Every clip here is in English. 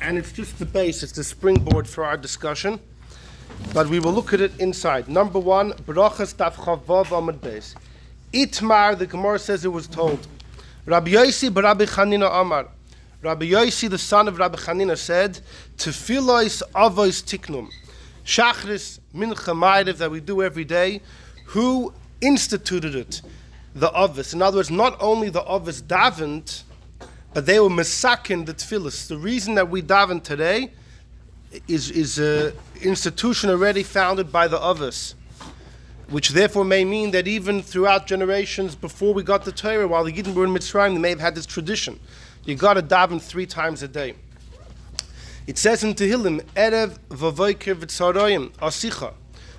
and it's just the base, it's the springboard for our discussion. But we will look at it inside. Number one, Brachas Daf Chavav Amud Beis. Itmar, the Gemara says it was told. Rabbi Yossi b'Rabbi Chanina Amar. Rabbi Yossi, the son of Rabbi Chanina, said, Tefilah avos tiknum. Shachris mincha ma'ariv that we do every day. Who instituted it? The avos. In other words, not only the avos davened, but they were mesakin the tefillas. The reason that we daven today is an institution already founded by the avos, which therefore may mean that even throughout generations before we got the Torah, while the Yidden were in Mitzrayim, they may have had this tradition. You got to daven 3 times a day. It says in Tehillim, Erev v'voiker v'tzaroyim asicha.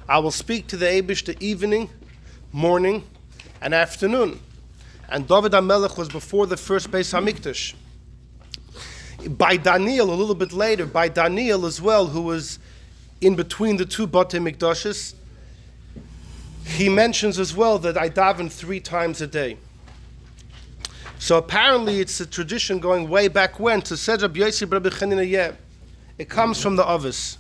I will speak to the Eibush the evening, morning, and afternoon. And David HaMelech was before the first Beis HaMikdash. By Daniel, a little bit later, by Daniel as well, who was in between the 2 Batei Mikdashes, he mentions as well that I daven 3 times a day. So apparently it's a tradition going way back when. So said Rabbi Yossi Rabbi Chanina, yeah, it comes from the Avos.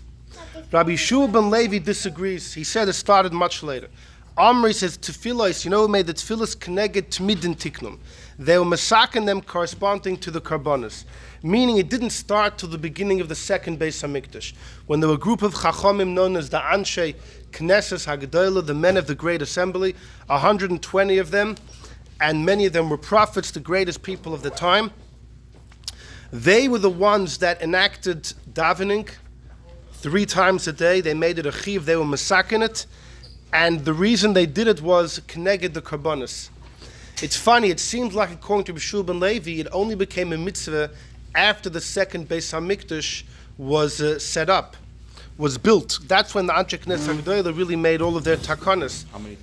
Rabbi Shua ben Levi disagrees. He said it started much later. Omri says Tefilah, you know who made the Tefillas Keneged Tmidin Tiknum. They were masaking them corresponding to the Karbonos. Meaning it didn't start till the beginning of the second Beis HaMikdash, when there were a group of Chachamim known as the Anshe Knesses HaGedolah, the men of the Great Assembly, 120 of them, and many of them were prophets, the greatest people of the time. They were the ones that enacted davening 3 times a day. They made it a chiv, they were masakin it, and the reason they did it was Keneged the Karbonos. It's funny, it seems like according to Bishul ben Levi, it only became a mitzvah after the second Beis HaMikdash was set up, was built. That's when the Anshe Knesset HaGedolah really made all of their takonos. How many?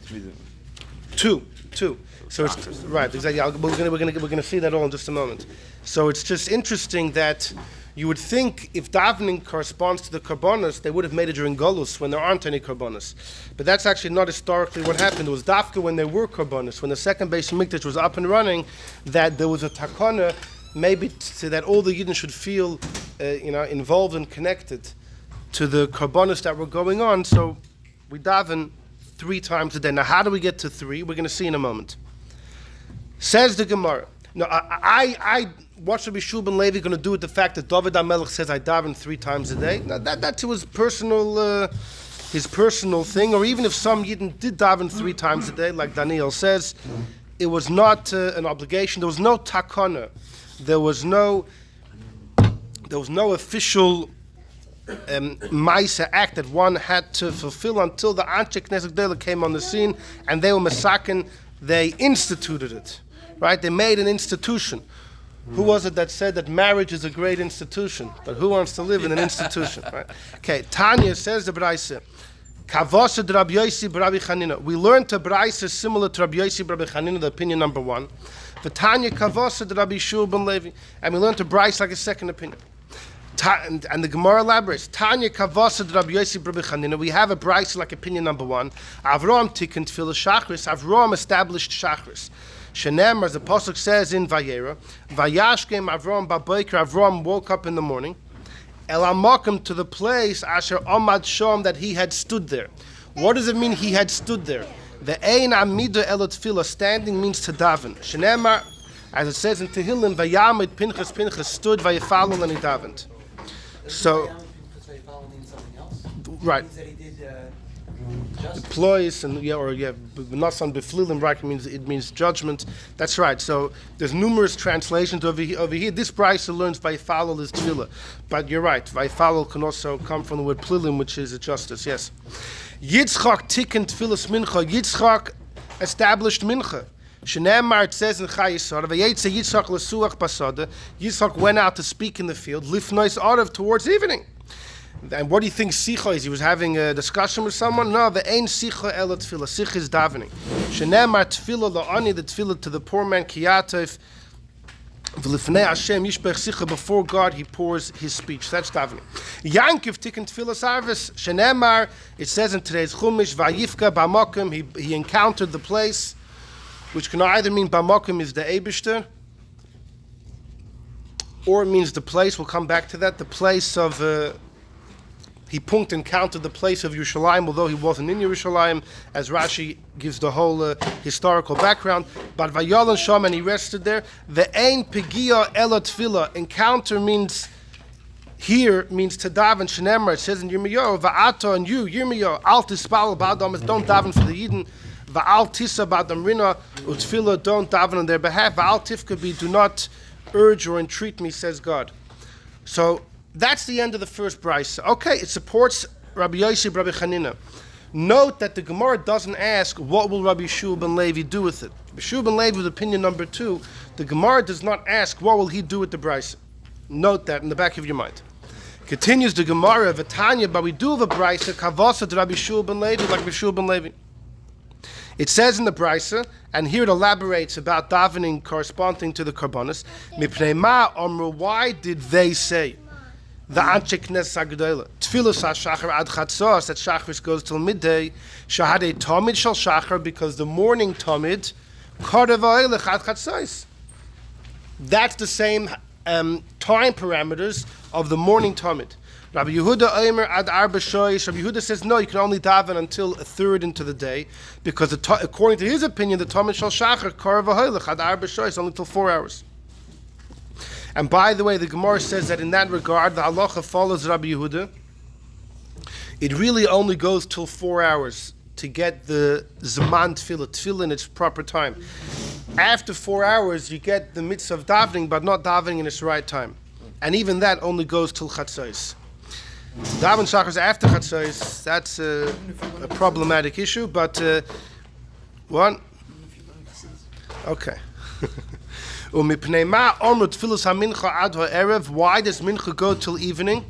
2. So it's right, exactly. We're going to see that all in just a moment. So it's just interesting that you would think if davening corresponds to the karbonos, they would have made it during Golus when there aren't any karbonos. But that's actually not historically what happened. It was dafka when there were karbonos, when the second Beis HaMikdash was up and running, that there was a takana, maybe so that all the Yidden should feel, involved and connected to the karbonos that were going on. So we daven 3 times a day. Now, how do we get to 3? We're going to see in a moment. Says the Gemara. Now, I what's Rabbi Shua ben Levi going to do with the fact that David HaMelech says I daven 3 times a day? Now, that's his personal thing. Or even if some Yidden did daven 3 times a day, like Daniel says, it was not an obligation. There was no takana. There was no official Maisa act that one had to fulfill until the Anshe Knesset HaGedolah came on the scene, and they were masakin. They instituted it, right? They made an institution. Who was it that said that marriage is a great institution? But who wants to live in an institution, right? Okay, Tanya says the Braisa, Kavasa de Rabbi Yossi b'Rabbi Chanina. We learned a Braisa similar to Rabbi Yossi b'Rabbi Chanina, the opinion number 1. The Tanya Kavasa de Rabbi Shua ben Levi, and we learned a Braisa like a second opinion. And the Gemara elaborates, Tanya Kavasa de Rabbi Yossi b'Rabbi Chanina. We have a Braisa like opinion number 1. Avram tikkun Tefilah Shachris. Avram established Shachris. Shenem, as the Pasuk says in Vayera, Vayashkem Avram ba'boker. Avram woke up in the morning. El Amakim, to the place Asher Amad Shom, that he had stood there. What does it mean he had stood there? The Ein Amida El Tefilah, standing means to daven. Shenemar, as it says in Tehillim, Vayamid Pinchas stood Vayefalol, and he davened. So, right. Deploys and Nasan Beflilim, right? It means judgment. That's right. So there's numerous translations over here. This Braisa learns Vayfalol is Tefilah, but you're right. Vayfalol can also come from the word Plilim, which is a justice. Yes. Yitzchak tikkun Tefilas Mincha. Yitzchak established Mincha. Shenemar, it says in Chayesar, Vayetze Yitzchak lesuach basada. Yitzchak went out to speak in the field. Lifnois Arav, towards evening. And what do you think Sicha is? He was having a discussion with someone? No, the Ein Sicha El Tefilah. Sicha is davening. Shenemar Tefilah la'ani, the Tefilah to the poor man, Kiyatov. V'lifnei Hashem Yishbech Sicha, before God he pours his speech. That's davening. Yankiv tikkun Tefilah Sarvis. Shenemar, it says in today's Chumash, Vayifka b'makom, he encountered the place, which can either mean b'makom is the Eibishter. or it means the place. We'll come back to that. The place of he punked and counted the place of Yerushalayim, although he wasn't in Yerushalayim, as Rashi gives the whole historical background. But Vayalan Sham, and he rested there. Ve'ein pegia ela Tefilah. Encounter means here means to daven. Shenemar, it says in Yirmiyahu, Va'ata, and you, Yirmiyahu, al tispal ba'adam, don't daven for the Yidden. Va'al tisa ba'adam rina, utfilah, don't daven on their behalf. Va'al tifkabi, do not urge or entreat me, says God. So that's the end of the first brisa. Okay, it supports Rabbi Yosef, Rabbi Chanina. Note that the Gemara doesn't ask what will Rabbi Yeshua ben Levi do with it. Rabbi Yeshua ben Levi, with opinion number 2, the Gemara does not ask what will he do with the brisa. Note that in the back of your mind. Continues the Gemara, V'tanya, but we do have a brisa, Kavasa to Rabbi Yeshua ben Levi, like Rabbi Yeshua ben Levi. It says in the brisa, and here it elaborates about davening corresponding to the karbonos. Mipnei ma amru, why did they say the Anshe Knesset HaGedolah Tefilah Shachar ad Chatzos, that Shachris goes till midday, Shahadei Tamid Shal Shachar, because the morning Tamid Karev Ha'elech ad Chatzos. That's the same time parameters of the morning Tamid. Rabbi Yehuda Omer ad Arba Shoish. Rabbi Yehuda says no, you can only daven until a third into the day, because according to his opinion, the Tamid Shal Shachar Karev Ha'elech ad Arba Shoish only till 4 hours. And by the way, the Gemara says that in that regard, the halacha follows Rabbi Yehuda. It really only goes till 4 hours to get the Zaman Tefilah in its proper time. After 4 hours, you get the mitzvah of davening, but not davening in its right time. And even that only goes till Chatzos. Daven Shachar after Chatzos, that's a problematic issue, but what? Okay. Why does mincha go till evening?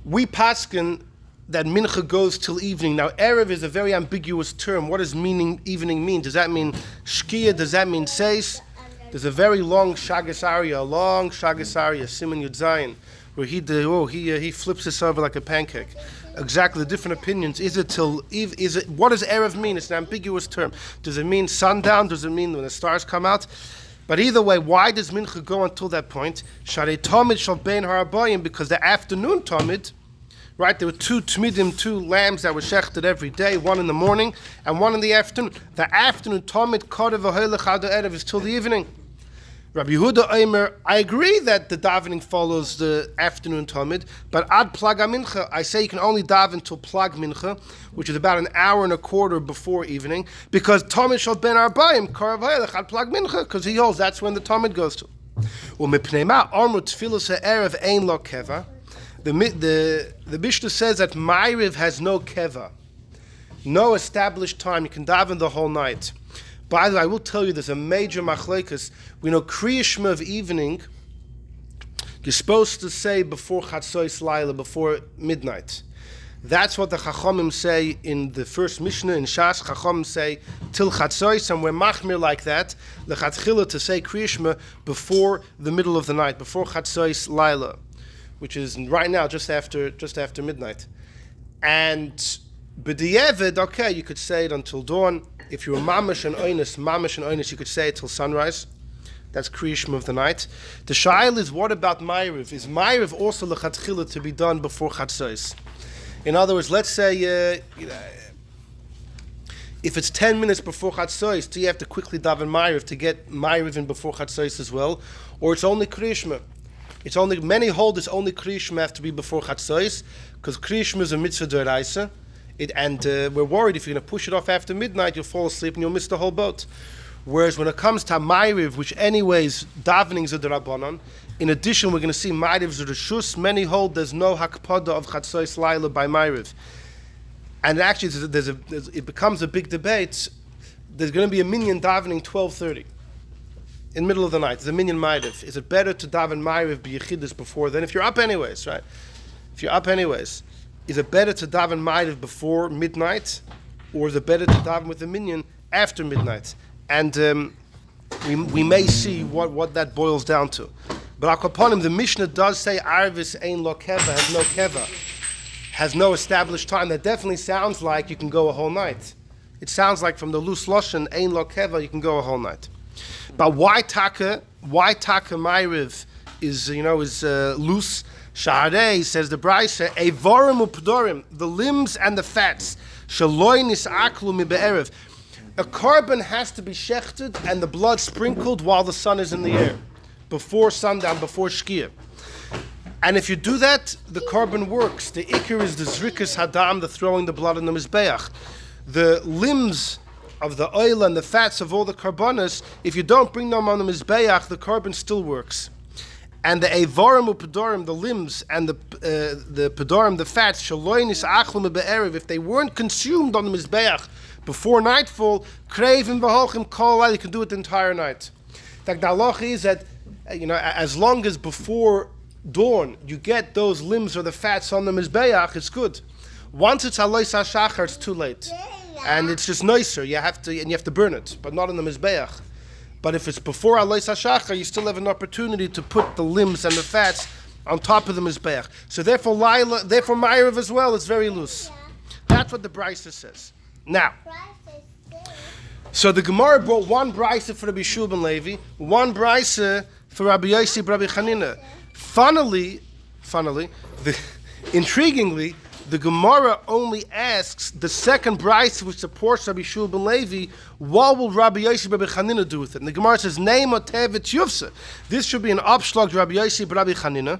We paskin that mincha goes till evening. Now, erev is a very ambiguous term. What does evening mean? Does that mean shkia? Does that mean seis? There's a very long Shagas Arya, Siman Yud Zayin, where he flips this over like a pancake. Exactly, the different opinions. Is it till eve? Is it? What does erev mean? It's an ambiguous term. Does it mean sundown? Does it mean when the stars come out? But either way, why does mincha go until that point? Sharei tamid shal bein harabayim, because the afternoon tamid, right? There were 2 tmidim, 2 lambs that were shechted every day, 1 in the morning and 1 in the afternoon. The afternoon tamid karev v'hoylech ad erev is till the evening. Rabbi Yehuda Omer, I agree that the davening follows the afternoon tamid, but ad plag mincha, I say you can only daven till plag mincha, which is about an hour and a quarter before evening, because tamid shal ben arbaim karav ha'elech ad plag mincha, because he holds that's when the tamid goes to. Well, mipnei ma amru tefilas ha'erev ein lo keva. The Mishnah says that Ma'ariv has no keva, no established time. You can daven the whole night. By the way, I will tell you there's a major machlekes. We know Kriya Shema of evening, you're supposed to say before Chatzos Laila, before midnight. That's what the Chachamim say in the first Mishnah in Shas. Chachamim say till Chatzos, and we're machmir like that, lechatchila, to say Kriya Shema before the middle of the night, before Chatzos Laila, which is right now just after midnight. And b'di'evid, okay, you could say it until dawn. If you're mamash and oinus, you could say it till sunrise. That's Kriya Shema of the night. The shail is, what about Ma'ariv? Is Ma'ariv also lechatchila to be done before Chatzos? In other words, let's say if it's 10 minutes before Chatzos, do you have to quickly daven Ma'ariv to get Ma'ariv in before Chatzos as well? Or it's only Kriya Shema? It's only, many hold it's only Kriya Shema have to be before Chatzos, because Kriya Shema is a mitzvah d'oraisa. We're worried if you're going to push it off after midnight, you'll fall asleep and you'll miss the whole boat. Whereas when it comes to Ma'ariv, which anyways, davenings are the Rabbanon, in addition, we're going to see Ma'ariv Reshus. Many hold there's no hakpada of Chatzos Laila by Ma'ariv. And actually, it becomes a big debate. There's going to be a minyan davening 12:30 in the middle of the night. There's a minyan Ma'ariv. Is it better to daven Ma'ariv b'yechidus before then? If you're up anyways, right? Is it better to daven Ma'ariv before midnight, or is it better to daven with the minyan after midnight? And we may see what that boils down to. But Akaponim, the Mishnah does say Arvis ein lo keva, has no established time. That definitely sounds like you can go a whole night. It sounds like from the loose lashon ein lo keva, you can go a whole night. But why taka Ma'ariv is loose? Sha'arei, says the Brisa, Eivorim u'Pedorim, the limbs and the fats, Shaloi nis'aklu mi be'erev. A carbon has to be shechted and the blood sprinkled while the sun is in the air, before sundown, before Shkia. And if you do that, the carbon works. The ikar is the zrikas hadam, the throwing the blood in the mizbeach. The limbs of the oil and the fats of all the carbonas, if you don't bring them on the mizbeach, the carbon still works. And the evarim u'pedorim, the limbs and the pedorim, the fats, shaloinis achlum be'erev, if they weren't consumed on the mizbeach before nightfall, kreiv v'hochim kol, you can do it the entire night. The halacha is that as long as before dawn you get those limbs or the fats on the mizbeach, it's good. Once it's alois hashachar, it's too late, and it's just nicer. You have to burn it, but not on the mizbeach. But if it's before alois hashachar, you still have an opportunity to put the limbs and the fats on top of the mizbeach. So therefore Ma'ariv as well is very loose. That's what the Brisa says. Now, so the Gemara brought one Brisa for Rabbi Shua ben Levi, one Brisa for Rabbi Yossi, Rabbi Chanina. Funnily, intriguingly, the Gemara only asks the second Brisa which supports Rabbi Shua ben Levi, what will Rabbi Yossi, Rabbi Chanina do with it? And the Gemara says, Neim otevet yufsa. This should be an upshlag to Rabbi Yossi, Rabbi Chanina,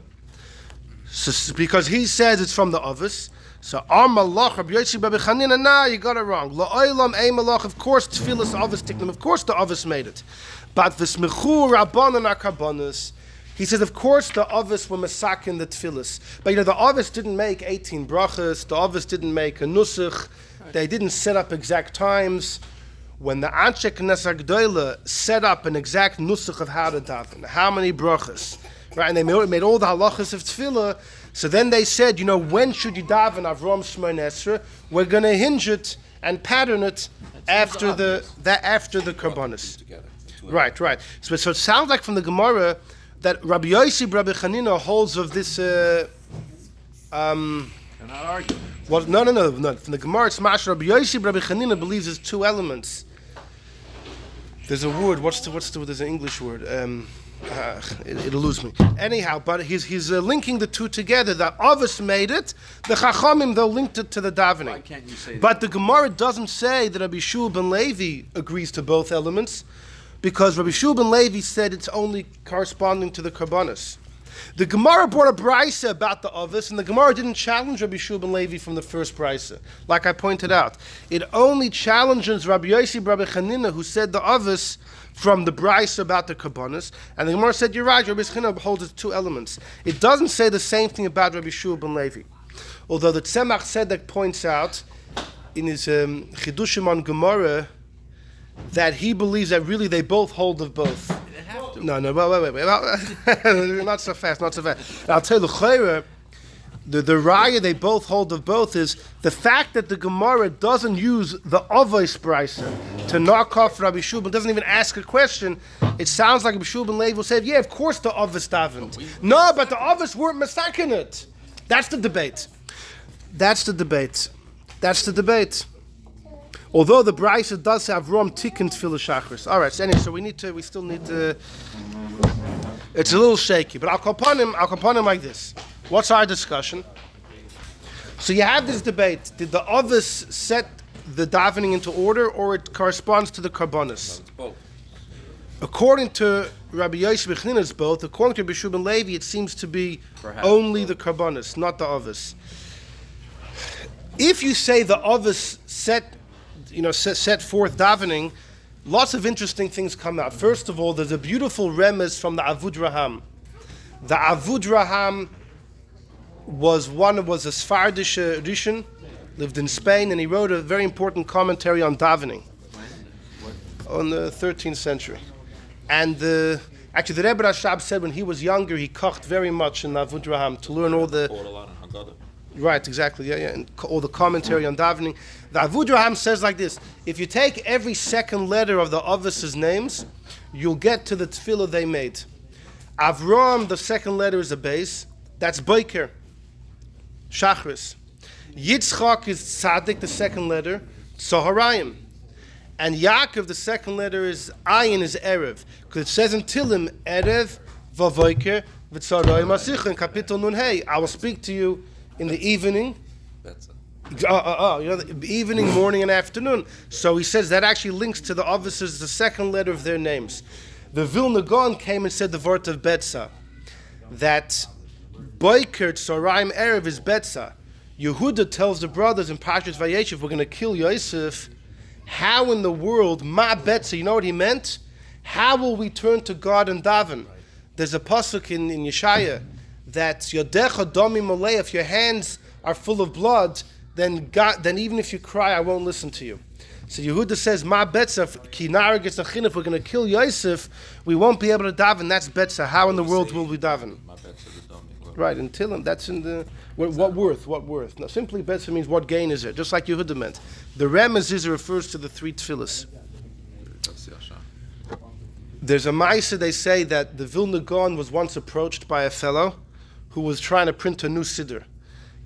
because he says it's from the Avos. So, Malach, Rabbi Yossi, Rabbi Chanina, nah, you got it wrong. La'olam ei malach, of course, Tefillah's Avos tiknum, of course the Avos made it. But v'smechu rabbanon akarbonos. He says, of course, the Avos were masakin the Tefillahs. But the Avos didn't make 18 brachas, the Avos didn't make a nusach, they didn't set up exact times. When the Anshe Knesset Gdoila set up an exact nusach of how to daven, how many brachas, right? And they made all the halachas of Tefilah. So then they said, when should you daven Avram Shmoin Esrei? We're going to hinge it and pattern it after the karbonis. Right. So it sounds like from the Gemara that Rabbi Yossi, Rabbi Chanina holds of this. They're not arguing. Well, no. From the Gemara, it's Mash. Rabbi Yossi, Rabbi Chanina believes there's two elements. There's a word. There's an English word. It'll lose me. Anyhow, but he's linking the two together. The Avos made it. The Chachamim, they'll linked it to the davening. Why can't you say that? But the Gemara doesn't say that Rabbi Shua ben Levi agrees to both elements, because Rabbi Shua ben Levi said it's only corresponding to the karbonos. The Gemara brought a brisa about the Avos, and the Gemara didn't challenge Rabbi Shua ben Levi from the first brisa. Like I pointed out, it only challenges Rabbi Yossi, Rabbi Chanina, who said the Avos from the brisa about the karbonos, and the Gemara said, you're right, Rabbi Chanina holds it two elements. It doesn't say the same thing about Rabbi Shua ben Levi. Although the Tzemach Tzedek points out in his Chidushim on Gemara that he believes that really they both hold of both. No, wait. Not so fast. I'll tell you, the raya they both hold of both is the fact that the Gemara doesn't use the Avos brisa to knock off Rabbi Shua, doesn't even ask a question. It sounds like Rabbi Shua ben Levi will say, yeah, of course the Avos davened. No, but the Avos weren't masakin it. That's the debate. Although the brisa does have Rom Tikkun Tefilah Shachris. All right. So anyway, we still need to. It's a little shaky, but I'll call upon him like this. What's our discussion? So you have this debate: did the Avos set the davening into order, or it corresponds to the karbonos? No, it's both. According to Rabbi Yossi ben Chanina, it's both. According to Rabbi Shua ben Levi, it seems to be only the karbonos, not the Avos. If you say the Avos set forth davening, lots of interesting things come out. First of all, there's a beautiful remez from the Avud Raham. The Avud Raham was a Sephardish Rishon, lived in Spain, and he wrote a very important commentary on davening on the 13th century. And the Rebbe Rashab said when he was younger, he kocht very much in Avud Raham to learn all the... Right, exactly, yeah, and all the commentary on davening. The Avud Raham says like this: if you take every second letter of the Avos' names, you'll get to the tefillah they made. Avram, the second letter is a base, that's Boiker, Shachris. Yitzchak is Tzaddik, the second letter, Tzoharayim. And Yaakov, the second letter is Ayin, is Erev. Because it says in Tilim, Erev, Vavoiker, V'tzaroi Masich, in Kapitel Nun Hey. I will speak to you in the evening. That's it. The evening, morning, and afternoon. So he says that actually links to the officers, the second letter of their names. The Vilna Gaon came and said the word of Betza, that Boiker Tzoraim Erev is Betza. Yehuda tells the brothers in Parshas Vayeshev, we're going to kill Yosef. How in the world, Ma Betza, you know what he meant? How will we turn to God and daven? There's a pasuk in Yeshaya that Yodecha Domi Malei, if your hands are full of blood, then even if you cry, I won't listen to you. So Yehuda says, Ma Betza, Ki Nara gets a chin, if we're going to kill Yosef, we won't be able to daven. That's Betza. How in the world will we daven? Right, in Tilim, that's in the... What worth? No, simply Betza means what gain is it? Just like Yehuda meant. The Remez is refers to the three Tefillahs. There's a Maisa, they say that the Vilna Gaon was once approached by a fellow who was trying to print a new Siddur.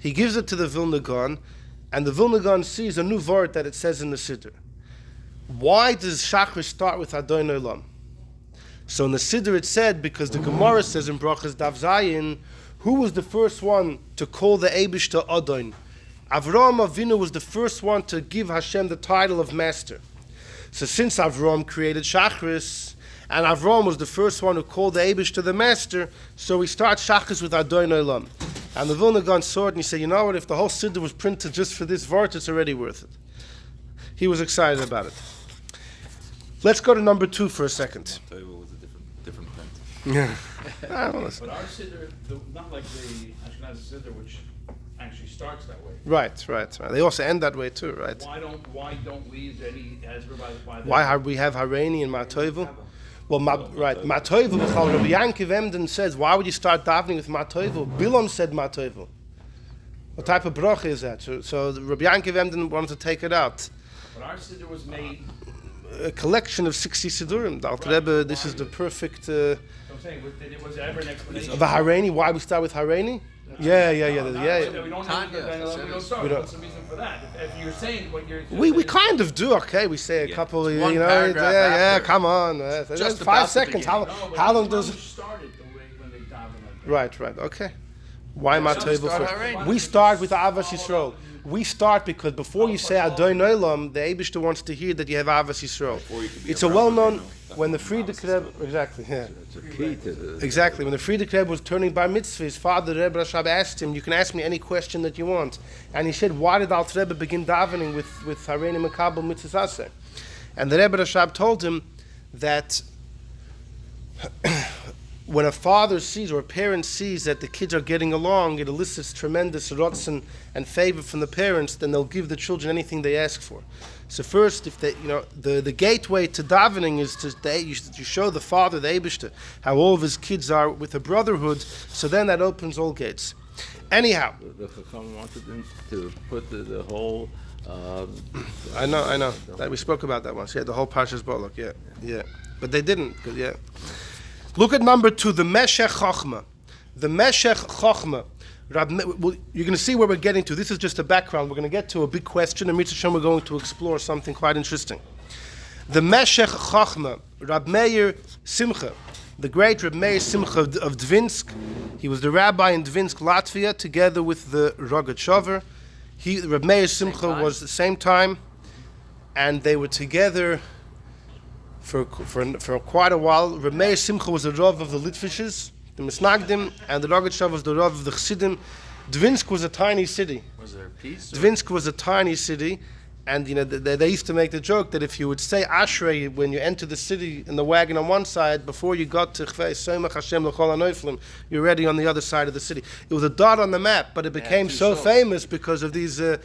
He gives it to the Vilna Gaon, and the Vilna Gaon sees a new word that it says in the Siddur. Why does Shachar start with Adon Olam? So in the Siddur it said, because the Gemara says in Brachas Daf Zayin, who was the first one to call the Eibishter Adon? Avraham Avinu was the first one to give Hashem the title of master. So since Avraham created Shachris, and Avraham was the first one who called the Eibishter the master, so we start Shachris with Adon Olam. And the Vilna Gaon saw it and he said, you know what, if the whole Siddur was printed just for this vart, it's already worth it. He was excited about it. Let's go to number 2 for a second. Different print. Yeah. But our Siddur, not like the Ashkenazi Siddur, which actually starts that way. Right. They also end that way too, right? Why don't we use any Ezra by the... Why we have Hareini and Matoivu? Well, Matoivu, Rabbi Yankiv Emden says, why would you start davening with Matoivu? Bilam said Matoivu. What type of bracha is that? So Rabbi Yankiv Emden wanted to take it out. But our Siddur was made... A collection of 60 Siddurim. The Alter Rebbe, this is the perfect... I'm saying, was there ever an explanation? Of Hareini, why we start with Hareini? Yeah. We don't start. What's the reason for that? If you're saying what you're... We kind of do, okay? We say a couple of, one paragraph come on. Just 5 seconds. How long does... started the way when they daven like that. Right, okay. Why Matoivu first? We start with Avas Yisrael. We start because before you say Adon Olam, the Eibishter wants to hear that you have Avas Yisrael. It's a well-known, when the Frierdiker Rebbe, exactly, yeah. Exactly, when the Frierdiker Rebbe was turning bar mitzvah, his father, Rebbe Rashab, asked him, you can ask me any question that you want. And he said, why did Alter Rebbe begin davening with Hareini Mekabel Mitzvah Aseh? And the Rebbe Rashab told him that when a father sees or a parent sees that the kids are getting along, it elicits tremendous rotzen and favor from the parents, then they'll give the children anything they ask for. So first, if they, the gateway to davening is to show the father, the Eibishter, how all of his kids are with a brotherhood, so then that opens all gates. Anyhow. The Chacham wanted them to put the whole... I know. That we spoke about that once. Yeah, the whole Parshas Balak, yeah. But they didn't, yeah. Look at number 2, the Meshech Chochma. The Meshech Chochma. You're going to see where we're getting to. This is just a background. We're going to get to a big question, and Mitzvah Shem, we're going to explore something quite interesting. The Meshech Chochma, Rab Meir Simcha, the great Rab Meir Simcha of Dvinsk. He was the rabbi in Dvinsk, Latvia, together with the Rogachover. Rab Meir Simcha was the same time, and they were together for quite a while. Reb Meir Simcha was the Rav of the Litvishes, the Misnagdim, and the Rogachover was the Rav of the Chassidim. Dvinsk was a tiny city. Was there peace? Dvinsk was a tiny city, and they used to make the joke that if you would say Ashrei when you enter the city in the wagon on one side, before you got to Chvei Soimach Hashem L'chol HaNoiflim, you're already on the other side of the city. It was a dot on the map, but it became so famous because of these the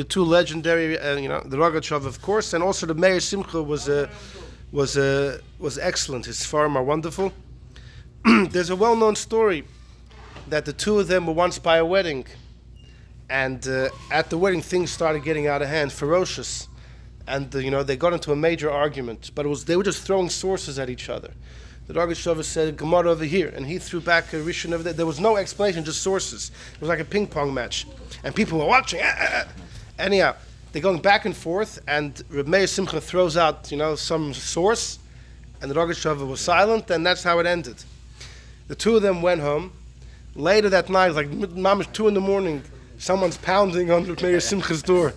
two legendary, the Rogachover, of course, and also the Meir Simcha was excellent. His farm are wonderful. There's a well-known story that the two of them were once by a wedding, and at the wedding things started getting out of hand, ferocious, and they got into a major argument. But they were just throwing sources at each other. The Rogachover said Gemara over here, and he threw back a Rishon over there. There was no explanation, just sources. It was like a ping pong match, and people were watching. Anyhow, they're going back and forth, and Reb Meir Simcha throws out, some source, and the Rogatchover was silent, and that's how it ended. The two of them went home. Later that night, like mama's 2 a.m, someone's pounding on Reb Meir Simcha's door.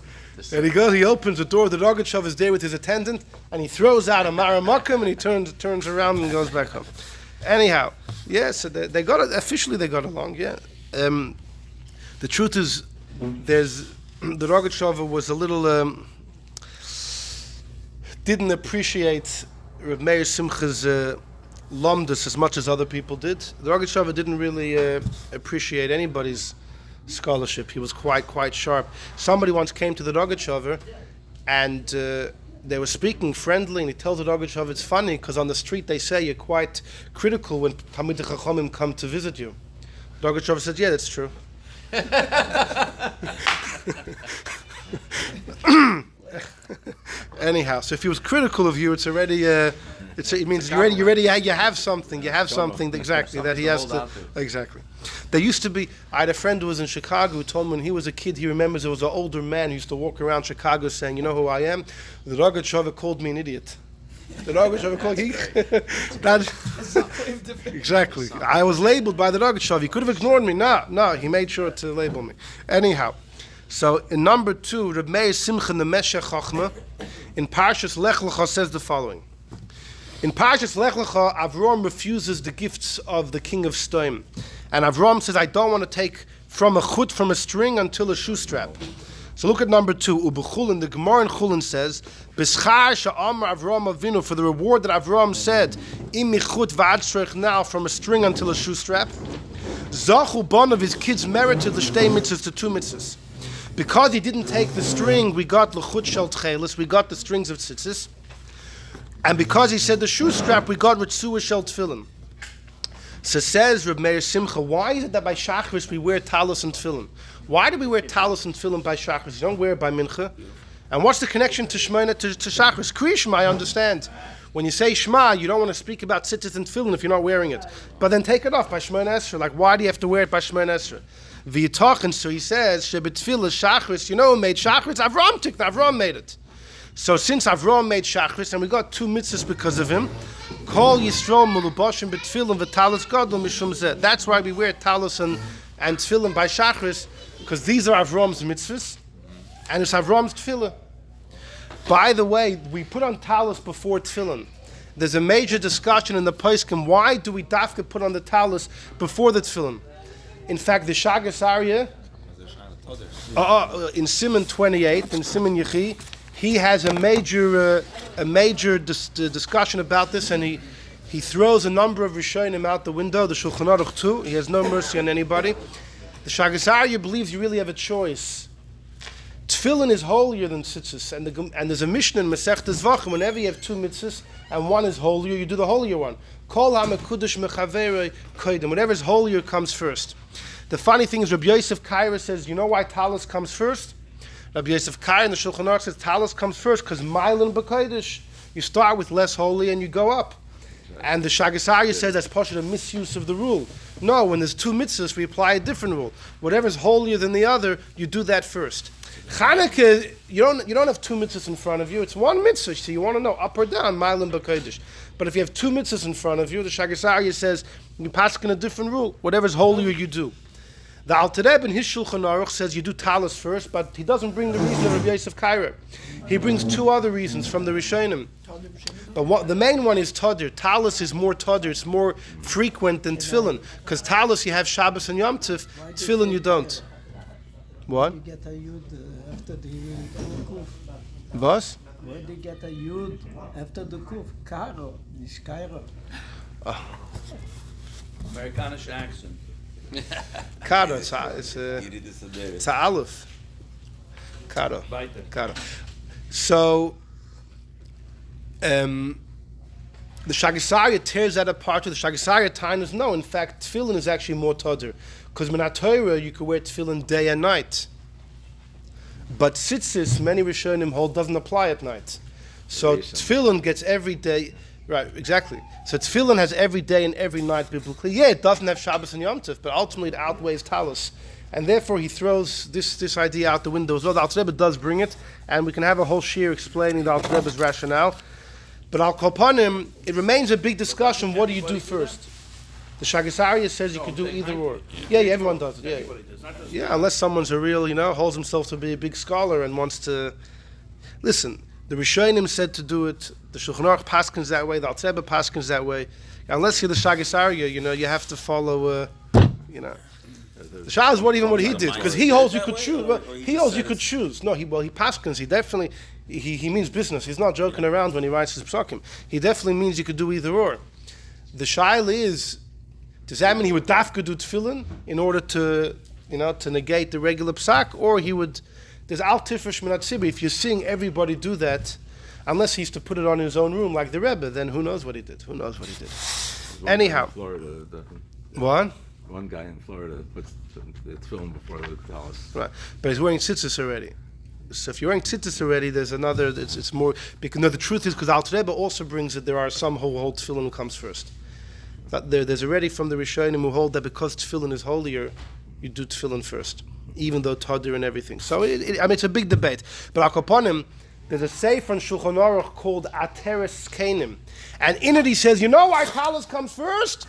And he opens the door, the Rogatchover is there with his attendant, and he throws out a Maramakim, and he turns around and goes back home. Anyhow, so they got along, yeah. The truth is, the Rogatchover was a little, didn't appreciate Reb Meir Simcha's Lomdus as much as other people did. The Rogatchover didn't really appreciate anybody's scholarship. He was quite sharp. Somebody once came to the Rogatchover, and they were speaking friendly, and he tells the Rogatchover, it's funny, because on the street they say you're quite critical when Talmidei Chachamim come to visit you. The Rogatchover said, yeah, that's true. Anyhow, so if he was critical of you, it's already it means you have something exactly that he has to exactly. There used to be, I had a friend who was in Chicago who told me when he was a kid, he remembers there was an older man who used to walk around Chicago saying, you know who I am? The Rogatchover called me an idiot. The Rogatchover called exactly. I was labeled by the Rogatchover. He could have ignored me. No, he made sure to label me. Anyhow, so in number 2, Reb Meir Simcha Nemeshech Chochma in Parshas Lech Lecha says the following. In Parshas Lech Lecha, Avram refuses the gifts of the king of Stoim. And Avram says, I don't want to take from a chut, from a string, until a shoe strap. So look at number 2. Ubechulin, the Gemara in Chulin says, B'schar she'amar Avram Avinu, for the reward that Avram said, Im michut v'ad shrech now, from a string until a shoe strap. Zachu bon of his kids merited the shtei mitzvahs, to 2 mitzvahs. Because he didn't take the string, we got l'chut shel tchelis, we got the strings of tzitzis. And because he said the shoe strap, we got ritzua shel tefillin. So says Reb Meir Simcha, why is it that by Shachris we wear talis and tefillin? Why do we wear talis and tefillin by Shachris? You don't wear it by Mincha. And what's the connection to Shemona to Shachris? Kriya Shema, I understand. When you say Shema, you don't want to speak about tzitzis and tefillin if you're not wearing it. But then take it off by Shemona Esrei. Like, why do you have to wear it by Shemona Esrei? V'yitachin, so he says, Shebetfilah Shachris, who made Shachris? Avram made it. So since Avram made Shachris, and we got 2 mitzvahs because of him, Kol Yisrael Melubashim B'Tefillin V'Talis Gadol Mishum Zeh. That's why we wear talis and tefillin by Shachris, because these are Avram's mitzvahs, and it's Avram's tefillah. By the way, we put on talis before tefillin. There's a major discussion in the Poskim, why do we dafka put on the talis before the tefillin? In fact, the Shagas Aryeh, in Siman 28, in Siman Yechi, he has a major discussion about this, and he throws a number of Rishonim out the window, the Shulchan Aruch too. He has no mercy on anybody. The Shagas Aryeh believes you really have a choice. Tefillin is holier than tzitzis, and there's a Mishnah in Masechtas Zvachim, whenever you have 2 mitzvahs, and one is holier, you do the holier one. Kol ha-mekudesh mechaverei kodim. Whatever is holier comes first. The funny thing is, Rabbi Yosef Kaira says, you know why talis comes first? Rabbi Yosef Kaira in the Shulchan Aruch says talis comes first because Ma'ilin b'kodesh. You start with less holy and you go up. And the Shagas Aryeh says that's partially a misuse of the rule. No, when there's 2 mitzvahs, we apply a different rule. Whatever's holier than the other, you do that first. Chanukah, you don't have 2 mitzvahs in front of you. It's 1 mitzvah. So you want to know up or down, Ma'ilin b'kodesh. But if you have 2 mitzvahs in front of you, the Shagas Aryeh says you pass in a different rule. Whatever's holier, you do. The Alter Rebbe in his Shulchan Aruch says you do talis first, but he doesn't bring the reason of Rabbi Yosef Kaira. He brings 2 other reasons from the Rishonim. But the main one is tadir. Talis is more tadir. It's more frequent than tefillin. Because talis you have Shabbos and Yom Tov, tefillin you don't. What? You get a yud after the kuf. Was? Where do you get a yud after the kuf? Karo, nicht Kairo. Amerikanische accent. Karo, it's a aleph. Karo. Karo. So, the Shagas Aryeh tears that apart to the Shagas Aryeh time is no. In fact, tefillin is actually more tadir. Because in Torah you could wear tefillin day and night. But tzitzis, many Rishonim hold, doesn't apply at night. So tefillin gets every day. Right, exactly. So tefillin has every day and every night biblically. Yeah, it doesn't have Shabbos and Yom Tov, but ultimately it outweighs Talis. And therefore he throws this idea out the window as well. The Alter Rebbe does bring it, and we can have a whole shiur explaining the Alter Rebbe's rationale. But Al Kopanim, it remains a big discussion. What do you do first? The Shagasariya says you could do either or. Yeah, everyone does it. Yeah, Everybody does, not just yeah, unless someone's a real, holds himself to be a big scholar and wants to listen. The Rishonim said to do it. The Shulchan Aruch paskins that way. The Alter Rebbe paskins that way. Unless you're the Shagasariya, you have to follow. The Shah is what he did, because he holds you could choose. Well, he holds you could choose. No, he paskins. He definitely he means business. He's not joking around when he writes his psakim. He definitely means you could do either or. The shaila is, does that mean he would dafka do tefillin in order to to negate the regular psak, or he would? There's al tifresh min hatzibi. If you're seeing everybody do that, unless he used to put it on in his own room like the Rebbe, then who knows what he did? Anyhow, Florida, what? one guy in Florida puts the tefillin before the talis. Right, but he's wearing tzitzis already. So if you're wearing tzitzis already, there's another. It's more because the truth is because Alter Rebbe also brings it. There are some who hold tefillin comes first. But there's already from the Rishonim who hold that because tefillin is holier, you do tefillin first, even though tadir and everything. So it's a big debate. But Akoponim, there's a sefer on Shulchan Aruch called Ateres Kenim, and in it he says, why talis comes first?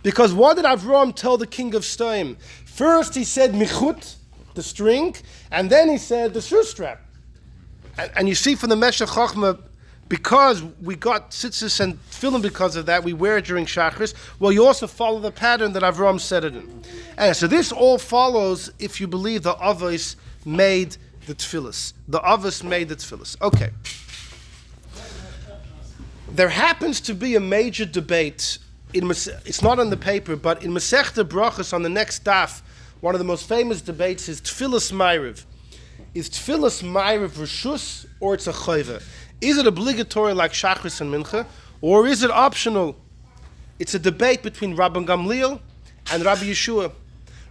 Because what did Avram tell the king of Stoim? First he said michut, the string, and then he said the shoe strap. And you see from the Meshech Chochmah, because we got tzitzis and tefillin because of that, we wear it during Shachris. Well, you also follow the pattern that Avram said it in. And so this all follows if you believe the Avos made the tefillas. The Avos made the tefillas. Okay. There happens to be a major debate. It's not on the paper, but in Masechta Brachos on the next daf, one of the most famous debates is Tefillas Ma'ariv. Is Tefillas Ma'ariv Reshus or it's a chayva? Is it obligatory like Shachris and Mincha, or is it optional? It's a debate between Rabbi Gamliel and Rabbi Yeshua.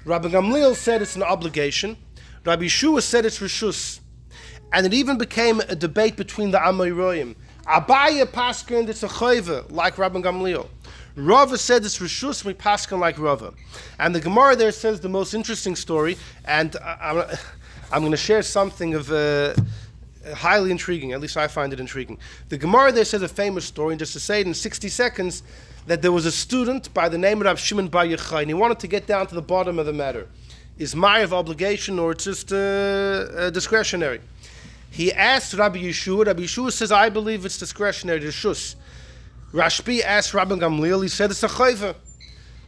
Rabbi Gamliel said it's an obligation. Rabbi Yeshua said it's Reshus. And it even became a debate between the Amoraim. Abaye paskin, it's a chayva like Rabbi Gamliel. Rava said it's Reshus, we paskin like Rava. And the Gemara there says the most interesting story, and I'm going to share something of highly intriguing, at least I find it intriguing. The Gemara there says a famous story, and just to say it in 60 seconds, that there was a student by the name of Rav Shimon Bar Yochai, and he wanted to get down to the bottom of the matter. Is Ma'ariv obligation or it's just discretionary? He asked Rabbi Yeshua. Rabbi Yeshua says, I believe it's discretionary, Reshus. Rashbi asked Rabbi Gamliel, he said it's a chayva.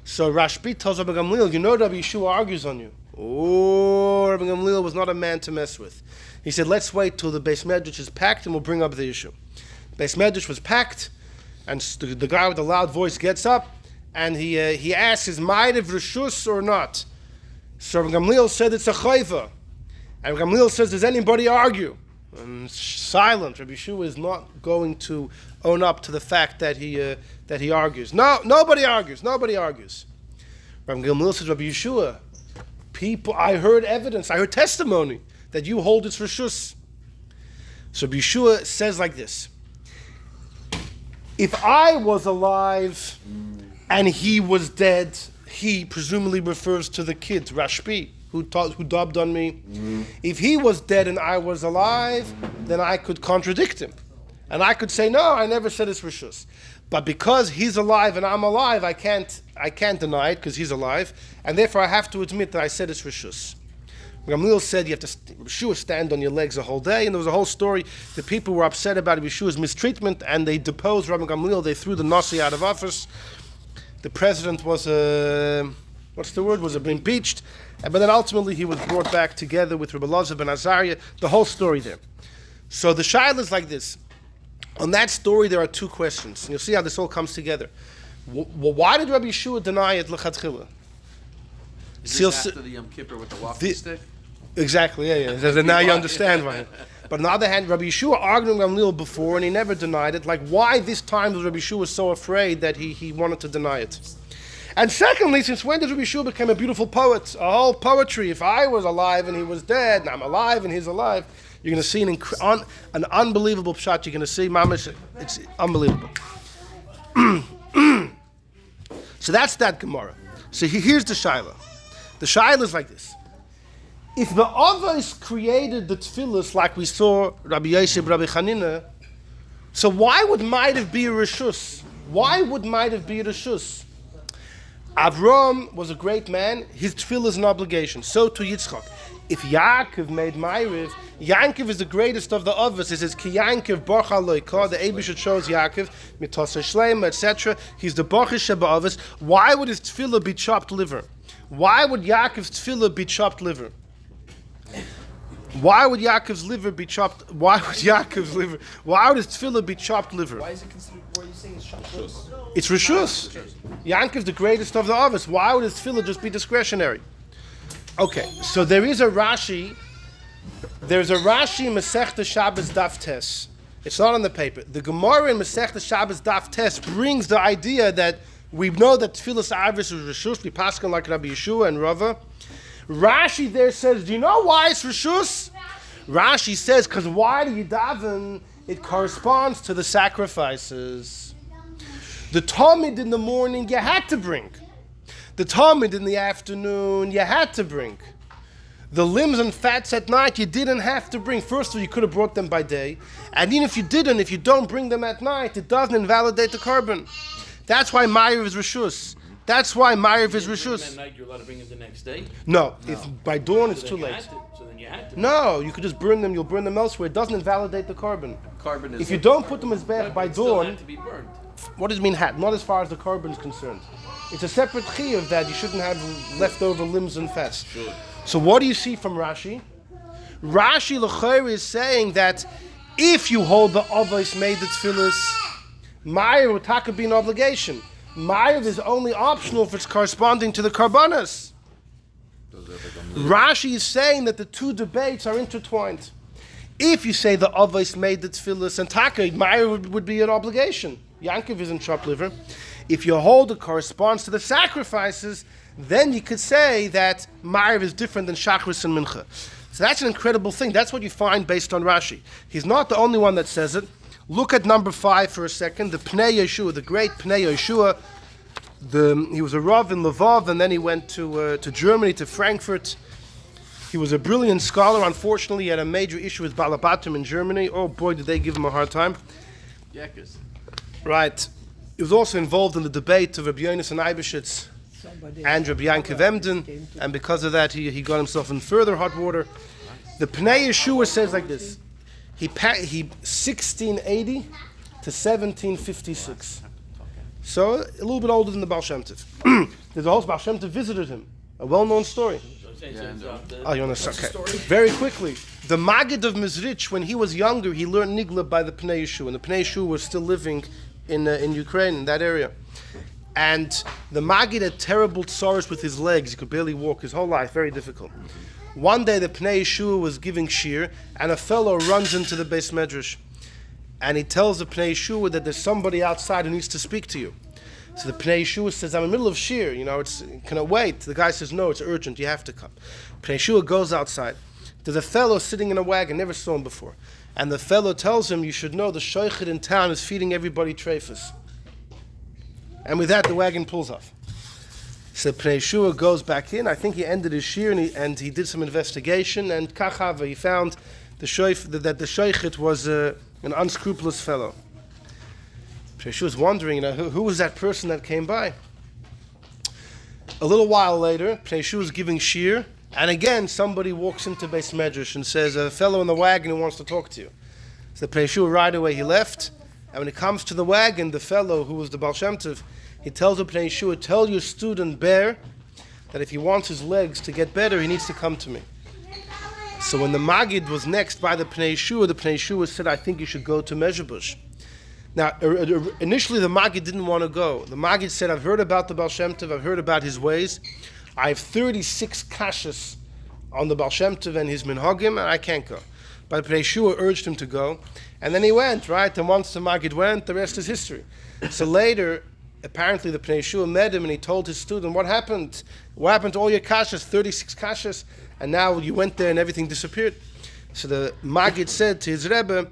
So Rashbi tells Rabbi Gamliel, Rabbi Yeshua argues on you. Oh, Rabbi Gamliel was not a man to mess with. He said, let's wait till the Beis Medrash is packed and we'll bring up the issue. Beis Medrash was packed, and the guy with the loud voice gets up, and he asks, is Ma'ariv Reshus or not? So Rabbi Gamliel said it's a chayva. And Rabbi Gamliel says, does anybody argue? And silent. Rabbi Yeshua is not going to own up to the fact that he argues. No, nobody argues. Rabbi Gamliel says, Rabbi Yeshua, I heard evidence, I heard testimony that you hold its Reshus. So Rabbi Yeshua says like this: if I was alive and he was dead, he presumably refers to the kid, Rashbi, who dubbed on me. If he was dead and I was alive, then I could contradict him. And I could say, no, I never said it's Reshus. But because he's alive and I'm alive, I can't deny it because he's alive, and therefore I have to admit that I said it's Reshus. Gamliel said you have to Yeshua stand on your legs a whole day, and there was a whole story. The people were upset about Yeshua's mistreatment, and they deposed Rabbi Gamliel. They threw the Nasi out of office. The president was impeached, but then ultimately he was brought back together with Rabbi Elazar ben Azariah. The whole story there. So the shaila is like this. On that story, there are two questions, and you'll see how this all comes together. Why did Rabbi Yeshua deny it l'chatchila? Is this after the Yom Kippur with the walking stick? Exactly, yeah. Now you understand why. But on the other hand, Rabbi Yeshua argued with Gamliel before, and he never denied it. Like, why this time was Rabbi Yeshua so afraid that he wanted to deny it? And secondly, since when did Rabbi Yeshua become a beautiful poet? A whole poetry. If I was alive and he was dead, and I'm alive and he's alive, you're going to see an unbelievable pshat. You're going to see, mamash, it's unbelievable. So that's that Gemara. So here's the Shaila. The Shaila is like this. If the Avos created the Tefillahs like we saw Rabbi Yosef, Rabbi Chanina, so why would Ma'ariv be a Reshus? Why would Ma'ariv be a Reshus? Avram was a great man. His Tefillah is an obligation. So to Yitzchak. If Yaakov made Ma'ariv, Yaakov is the greatest of the Avos. It says, Ki Yaakov Baruch Aloika, the Eibusha chose Yaakov, Mitosah Shleima, etc. He's the Baruch Sheba Avos. Why would his Tefillah be chopped liver? Why would Yaakov's Tefillah be chopped liver? Why would Yaakov's liver be chopped? Why would his Tefillah be chopped liver? Why is it considered? What are you saying is chopped? It's Reshus. Yaakov's the greatest of the Avos. Why would his Tefillah just be discretionary? Okay, so there is a Rashi. There's a Rashi in Masechta Shabbos Daf Tes. It's not on the paper. The Gemara in Masechta Shabbos Daf Tes brings the idea that we know that Tefillas Arvis is Reshus. We pass on like Rabbi Yeshua and Rava. Rashi there says, do you know why it's Reshus? Rashi says, because why do you daven? It corresponds to the sacrifices. The Talmud in the morning you had to bring. The Talmud in the afternoon you had to bring. The limbs and fats at night you didn't have to bring. First of all, you could have brought them by day. And even if you didn't, if you don't bring them at night, it doesn't invalidate the carbon. That's why Ma'ariv is Reshus. That's why Ma'ariv is Reshus. At night you're allowed to bring it the next day? No, if by dawn it's too late. So then you had to. No, you could just burn them. You'll burn them elsewhere. It doesn't invalidate the carbon. Carbon is. If you don't put them as bad by it still dawn, had to be burned. what does it mean hat? Not as far as the carbon is concerned. It's a separate chiyuv that you shouldn't have leftover limbs and fats. Sure. So what do you see from Rashi? Rashi l'chayr is saying that if you hold the avos made the tefillas, Ma'ariv would taka be an obligation. Ma'ariv is only optional if it's corresponding to the karbanas. Rashi is saying that the two debates are intertwined. If you say the avos made the tefillas and taka, Ma'ariv would be an obligation. Yaakov isn't chopped liver. If you hold it corresponds to the sacrifices, then you could say that Ma'ariv is different than Shachris and Mincha. So that's an incredible thing. That's what you find based on Rashi. He's not the only one that says it. Look at number 5 for a second. The Pnei Yeshua, the great Pnei Yeshua. He was a Rav in Lvov, and then he went to Germany, to Frankfurt. He was a brilliant scholar. Unfortunately, he had a major issue with Balabatim in Germany. Oh boy, did they give him a hard time. Yaakov. Right. He was also involved in the debate of Rabbi Yonasan Eibeshitz and Rabbi Yankov Emden, and because of that, he got himself in further hot water. The Pnei Yeshua says like this: he 1680 to 1756, so a little bit older than the Baal Shem Tov. The whole Baal Shem Tov visited him. A well-known story. Oh, you want to okay. Very quickly, the Maggid of Mizrich, when he was younger, he learned Nigla by the Pnei Yeshua, and the Pnei Yeshua was still living in Ukraine, in that area. And the Maggid had terrible tsaros with his legs. He could barely walk his whole life, very difficult. One day the Pnei Yeshua was giving shir, and a fellow runs into the Beis Medrash. And he tells the Pnei Yeshua that there's somebody outside who needs to speak to you. So the Pnei Yeshua says, I'm in the middle of shir, can I wait? The guy says, no, it's urgent, you have to come. Pnei Yeshua goes outside. There's a fellow sitting in a wagon, never saw him before. And the fellow tells him, you should know the shaykhid in town is feeding everybody treifus. And with that, the wagon pulls off. So Pnei Yeshua goes back in. I think he ended his shir and he did some investigation. And kachava, he found that the shaykhid was an unscrupulous fellow. Pnei Yeshua was wondering, who was that person that came by? A little while later, Pnei Yeshua was giving shir. And again, somebody walks into Beis Medrash and says, a fellow in the wagon who wants to talk to you. So Pnei Yeshua right away, he left. And when it comes to the wagon, the fellow who was the Baal Shem Tov, he tells the Pnei Yeshua, tell your student Bear that if he wants his legs to get better, he needs to come to me. So when the Maggid was next by the Pnei Yeshua said, I think you should go to Mezhebush. Now, initially the Maggid didn't want to go. The Maggid said, I've heard about the Baal Shem Tov, I've heard about his ways. I have 36 kashas on the Baal Shem Tov and his minhagim, and I can't go. But Pnei Yeshua urged him to go, and then he went, right? And once the Maggid went, the rest is history. So later, apparently the Pnei Yeshua met him, and he told his student, what happened? What happened to all your kashas, 36 kashas, and now you went there and everything disappeared? So the Maggid said to his Rebbe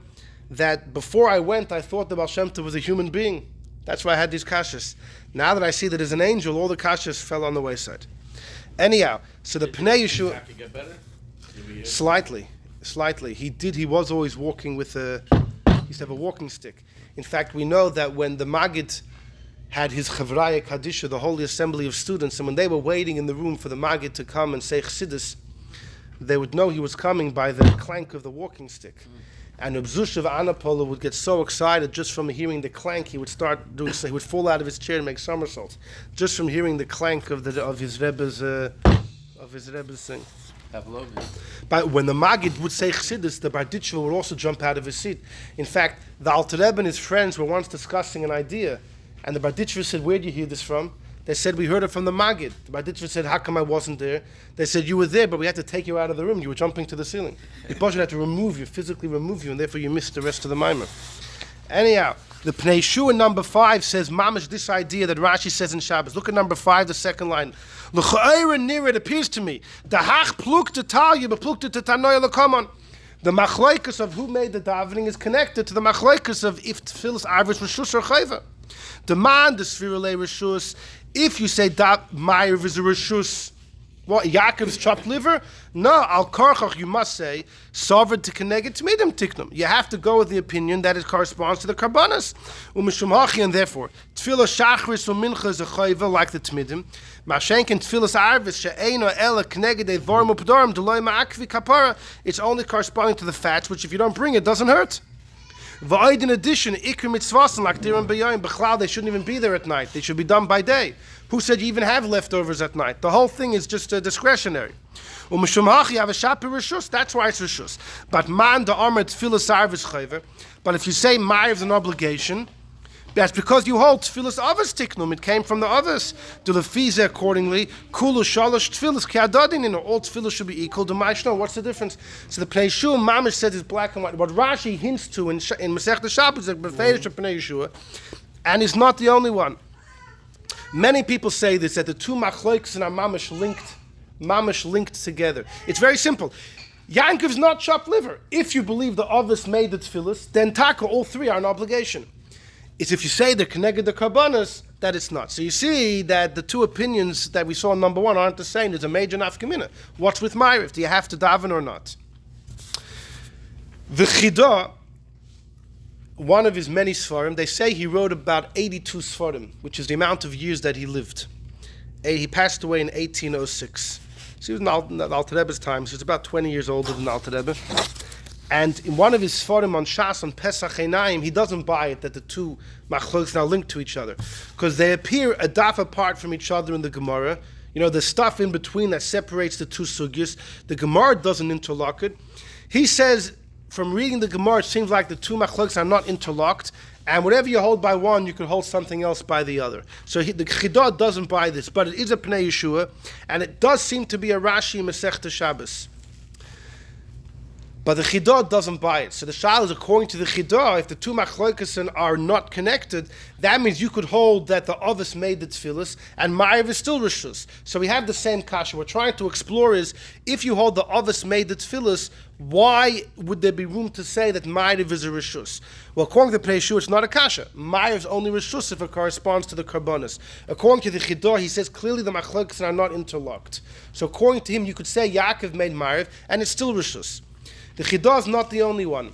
that before I went, I thought the Baal Shem Tov was a human being. That's why I had these kashas. Now that I see that there's an angel, all the kashas fell on the wayside. Anyhow, so the Pnei Yeshua... Did get better? Slightly. He was always walking with he used to have a walking stick. In fact, we know that when the Maggid had his Chavraya Kadisha, the Holy Assembly of Students, and when they were waiting in the room for the Maggid to come and say Chassidus, they would know he was coming by the clank of the walking stick. And Ubzush of Anapola would get so excited just from hearing the clank, he would start doing so. He would fall out of his chair and make somersaults just from hearing the clank of his Rebbe's thing. But when the Maggid would say Chassidus, the Barditcher would also jump out of his seat. In fact, the Alter Rebbe and his friends were once discussing an idea, and the Barditcher said, "Where do you hear this from?" They said, "We heard it from the Maggid." The Barditcher said, "How come I wasn't there?" They said, "You were there, but we had to take you out of the room. You were jumping to the ceiling. The Pasha had to physically remove you, and therefore you missed the rest of the Maimer." Anyhow, the Pnei Yeshua number 5 says, Mamash, this idea that Rashi says in Shabbos. Look at number 5, the second line. L'cha'ira near it appears to me. The hach plukta talya, but plukta tetanoya l'kamon. The machloikus of who made the davening is connected to the machloikus of if Tefilas Ma'ariv Reshus or chayva. The man, the Tefilah Reshus, if you say that Ma'ariv is a Reshus, what, Yaakov's chopped liver? No, al karchach, you must say, sovereign to connect to midem tiknum. You have to go with the opinion that it corresponds to the karbanas. Umishum hachi, and therefore, tefillah shachris u'mincha is a chayva like the tmidim. Mashenk and tefillas arvis she'eino ela kneged de vorm u'pdorim deloy ma'akvi kapara. It's only corresponding to the fats, which if you don't bring it, doesn't hurt. V'oid in addition, ikr mitzvasen like diram b'yoyim b'chlal, they shouldn't even be there at night. They should be done by day. Who said you even have leftovers at night? The whole thing is just discretionary. That's why it's Reshus. But man the armor tefillas arvis chayver. But if you say Ma'ariv is an obligation, that's because you hold tefillas avos tiknum. It came from the avos. Do the fees accordingly. Kulu shalosh tefillas kiadadin. All tefillas should be equal. To Maishno. What's the difference? So the Pnei Yeshua Mamish says is black and white. What Rashi hints to in Masechta Shabbos is the Beferish of Pnei Yeshua, and he's not the only one. Many people say this, that the two machloiks and are mamish linked together. It's very simple. Yankov's not chopped liver. If you believe the avos made the tefillas, then taka, all three are an obligation. It's if you say they're connected the karbanas, that it's not. So you see that the two opinions that we saw in number 1 aren't the same. There's a major nafkamina. What's with Ma'ariv? Do you have to daven or not? The Chidah, one of his many Sfarim, they say he wrote about 82 Sfarim, which is the amount of years that he lived. He passed away in 1806. So he was in Alter Rebbe's time. So he was about 20 years older than Alter Rebbe. And in one of his Sfarim on Shas, on Pesach Einayim, he doesn't buy it that the two machlokes now linked to each other, because they appear a daf apart from each other in the Gemara. You know, the stuff in between that separates the two sugyas. The Gemara doesn't interlock it. He says, from reading the Gemara, it seems like the two machlokes are not interlocked, and whatever you hold by one, you could hold something else by the other. So the Chidah doesn't buy this, but it is a Pnei Yeshua, and it does seem to be a Rashi Masechta Shabbos. But the Chidah doesn't buy it. So the Shal is, according to the Chidah, if the two machloikasen are not connected, that means you could hold that the Avos made the Tefillas and Ma'ariv is still Reshus. So we have the same kasha. We're trying to explore is, if you hold the Avos made the Tefillas, why would there be room to say that Ma'ariv is a Reshus? Well, according to the Pnei Yeshua, it's not a kasha. Ma'ariv is only Reshus if it corresponds to the Karbonis. According to the Chidah, he says clearly the machloikasen are not interlocked. So according to him, you could say Yaakov made Ma'ariv and it's still Reshus. The Chidah is not the only one.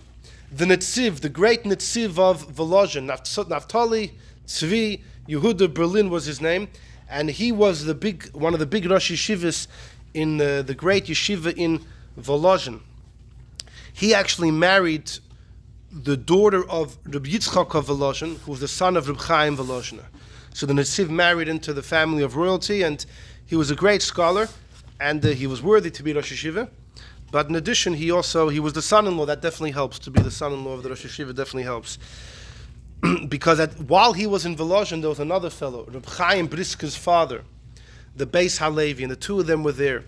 The Netziv, the great Netziv of Volozhin, Naftali Tzvi Yehuda Berlin was his name, and he was one of the big Rosh Yeshivas in the great yeshiva in Volozhin. He actually married the daughter of Rabbi Yitzchak of Volozhin, who was the son of Reb Chaim Volozhiner. So the Netziv married into the family of royalty, and he was a great scholar, and he was worthy to be Rosh Yeshiva. But in addition, he was the son-in-law. That definitely helps. To be the son-in-law of the Rosh Yeshiva definitely helps. Because while he was in Volozhin, there was another fellow, Reb Chaim Briska's father, the Beis Halevi, and the two of them were there.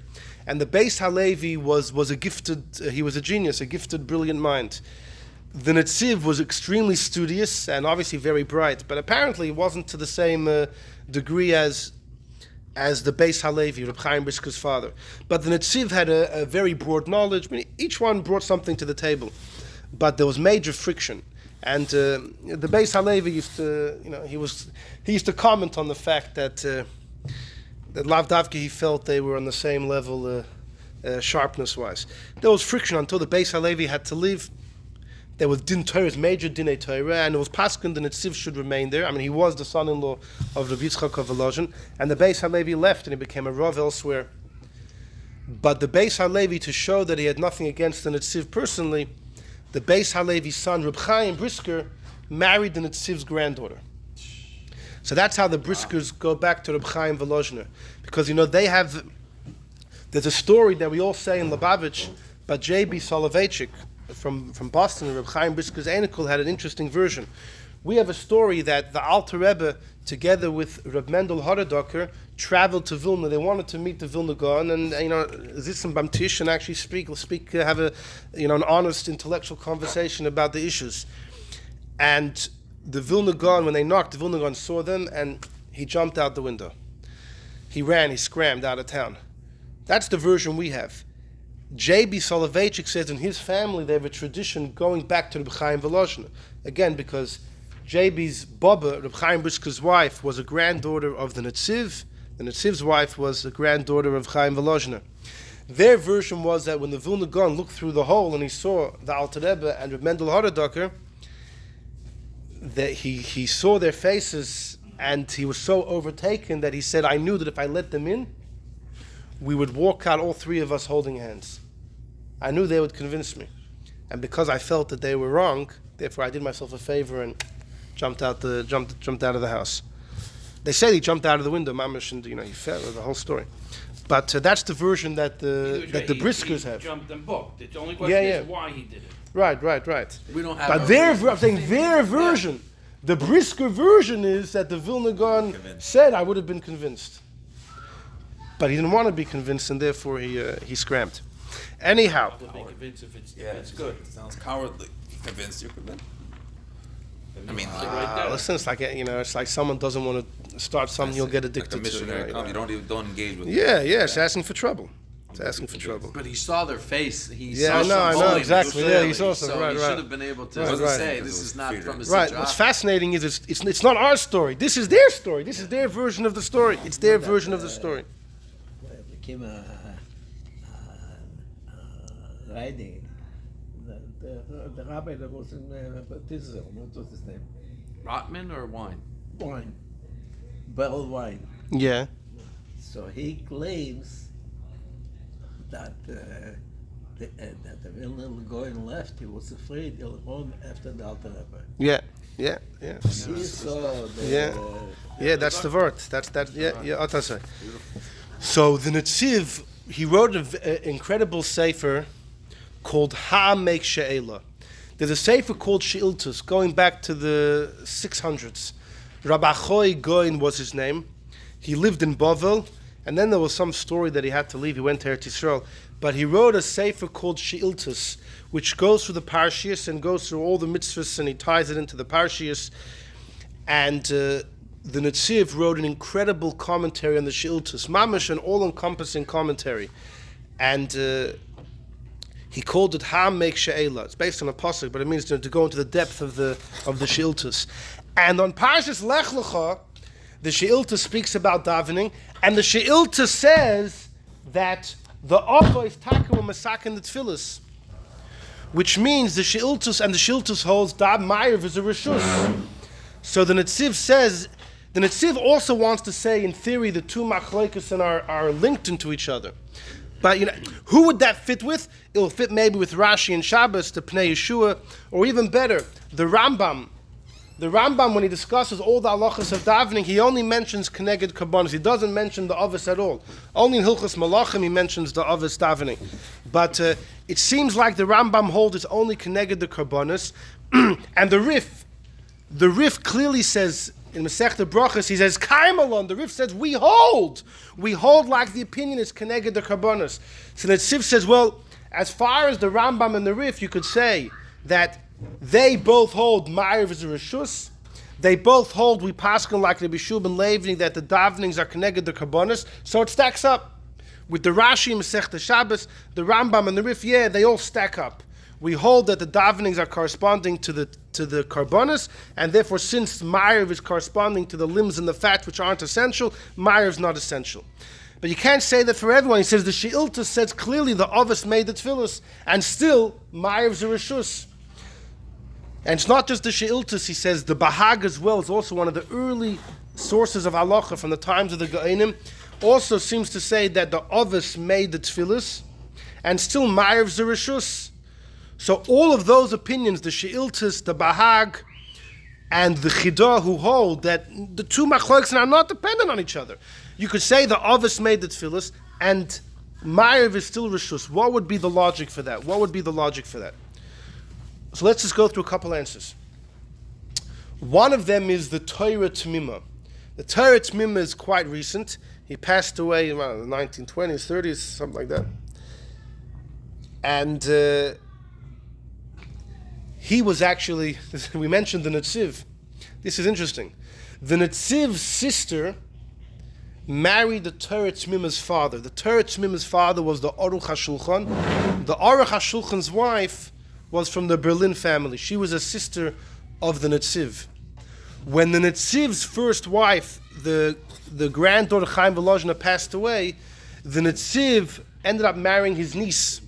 And the Beis Halevi was a gifted, he was a genius, a gifted, brilliant mind. The Netziv was extremely studious and obviously very bright, but apparently he wasn't to the same degree as the Beis Halevi, Reb Chaim Briska's father. But the Netziv had a very broad knowledge. I mean, each one brought something to the table. But there was major friction. And the Beis Halevi used to, he used to comment on the fact that that Lav Davka, he felt they were on the same level sharpness-wise. There was friction until the Beis Halevi had to leave. There was Din Torah's major Dinei Torah, and it was Paskin the Netziv should remain there. I mean, he was the son-in-law of Rav Yitzchak of Volozhin, and the Beis Halevi left, and he became a Rav elsewhere. But the Beis Halevi, to show that he had nothing against the Netziv personally, the Beis Halevi's son, Reb Chaim Brisker, married the Netziv's granddaughter. So that's how the Briskers go back to Reb Chaim Volozhiner. Because, there's a story that we all say in Lubavitch, but J.B. Soloveitchik from Boston, Reb Chaim Brisker's Einikul, had an interesting version. We have a story that the Alter Rebbe, together with Reb Mendel Horodoker, traveled to Vilna. They wanted to meet the Vilna Gaon and Zitzen Bamtish and actually have an honest intellectual conversation about the issues. And the Vilna Gaon, when they knocked, the Vilna Gaon saw them and he jumped out the window. He ran, he scrammed out of town. That's the version we have. J.B. Soloveitchik says in his family they have a tradition going back to Reb Chaim Volozhiner. Again, because J.B.'s Baba, Reb Chaim Brisker's wife, was a granddaughter of the Netziv. The Netziv's wife was the granddaughter of Chaim Volozhiner. Their version was that when the Vilna Gaon looked through the hole and he saw the Alter Rebbe and Reb Mendel Horodoker, that he saw their faces and he was so overtaken that he said, I knew that if I let them in, we would walk out, all three of us holding hands. I knew they would convince me. And because I felt that they were wrong, therefore I did myself a favor and jumped out of the house. They say he jumped out of the window, Mamish, and he fell, the whole story. But that's the version that the Briskers have. He jumped and booked. The only question is why he did it. Right. We don't have. But I'm saying their version, the Brisker version is that the Vilna Gaon said I would have been convinced, but he didn't want to be convinced, and therefore he scrammed. Anyhow, To be convinced if it's good. It sounds cowardly. Convinced you're convinced. I mean, listen, it's like someone doesn't want to start something you'll get addicted like a missionary to. you don't engage with. It's asking for trouble. It's asking for trouble. But he saw their face. He Yeah, saw I know, exactly. Yeah, he saw some. So Right, he right. should have been able to Right. say, this is not from a Right. What's fascinating is it's not our story. This is their story. This is their version of the story. It's their version of the story. It became a riding. The rabbi that was in Israel, what was his name? Rotman or wine? Wine. Barrel wine. Yeah. So he claims that the Vilna Gaon left. He was afraid he'll run after the Alter Rebbe. Yeah. He saw Yeah, that's the word. That's Otasai. So the Netziv, he wrote an incredible sefer called Ha'amek She'ela. There's a sefer called She'iltus, going back to the 600s. Rabbi Choy Goin was his name. He lived in Bavel, and then there was some story that he had to leave. He went to Eretz Yisrael. But he wrote a sefer called She'iltus, which goes through the Parshias and goes through all the mitzvahs, and he ties it into the Parshias. And the Netziv wrote an incredible commentary on the She'iltus, mamash, an all-encompassing commentary. And he called it Ha'amek She'ela. It's based on a pasuk, but it means to go into the depth of the She'iltus. And on Parshas Lech Lecha, the She'iltus speaks about davening, and the She'iltus says that the Ava is Taka Masakin the Tfilis, which means the She'iltus holds Ma'ariv is a Reshus. So the Netziv says, the Netziv also wants to say, in theory, the two machlokes are linked into each other. But who would that fit with? It'll fit maybe with Rashi and Shabbos, the Pnei Yeshua, or even better, the Rambam. The Rambam, when he discusses all the halachas of davening, he only mentions Keneged Karbonos. He doesn't mention the Avos at all. Only in Hilchos Malachim he mentions the Avos davening. But it seems like the Rambam holds it's only Keneged the Karbonos. And the Rif clearly says, in Masechta Brachos, he says, Kaimalon, the Rif says, we hold like the opinion is Keneged the Karbonos. So the Netziv says, well, as far as the Rambam and the Rif, you could say that they both hold Ma'ariv is a Reshus. They both hold, we paskin like the Bishub and Levni, that the davenings are Keneged the Karbonos. So it stacks up. With the Rashi, Masechta Shabbos, the Rambam and the Rif, they all stack up. we hold that the davenings are corresponding to the karbonis, and therefore, since Ma'ariv is corresponding to the limbs and the fat which aren't essential, Ma'ariv is not essential. But you can't say that for everyone. He says the She'ilta says clearly the Ovis made the Tefillas, and still Ma'ariv's a Reshus. And it's not just the She'iltas, he says the Bahag as well is also one of the early sources of halacha from the times of the Ge'onim. Also seems to say that the Ovis made the Tefillas, and still Ma'ariv's a Reshus. So all of those opinions, the She'iltas, the Bahag, and the Chidah, who hold that the two machlokas are not dependent on each other. You could say the Ovis made the Tefillas, and Ma'ariv is still Reshus. What would be the logic for that? So let's just go through a couple answers. One of them is the Torah Tmima. The Torah Tmima is quite recent. He passed away around the 1920s, 30s, something like that. And he was actually, we mentioned the Netziv. This is interesting. The Netziv's sister married the Torah Tmima's father. The Torah Tmima's father was the Aruch HaShulchan. The Aruch HaShulchan's wife was from the Berlin family. She was a sister of the Netziv. When the Netziv's first wife, the granddaughter Chaim Volozhina, passed away, the Netziv ended up marrying his niece,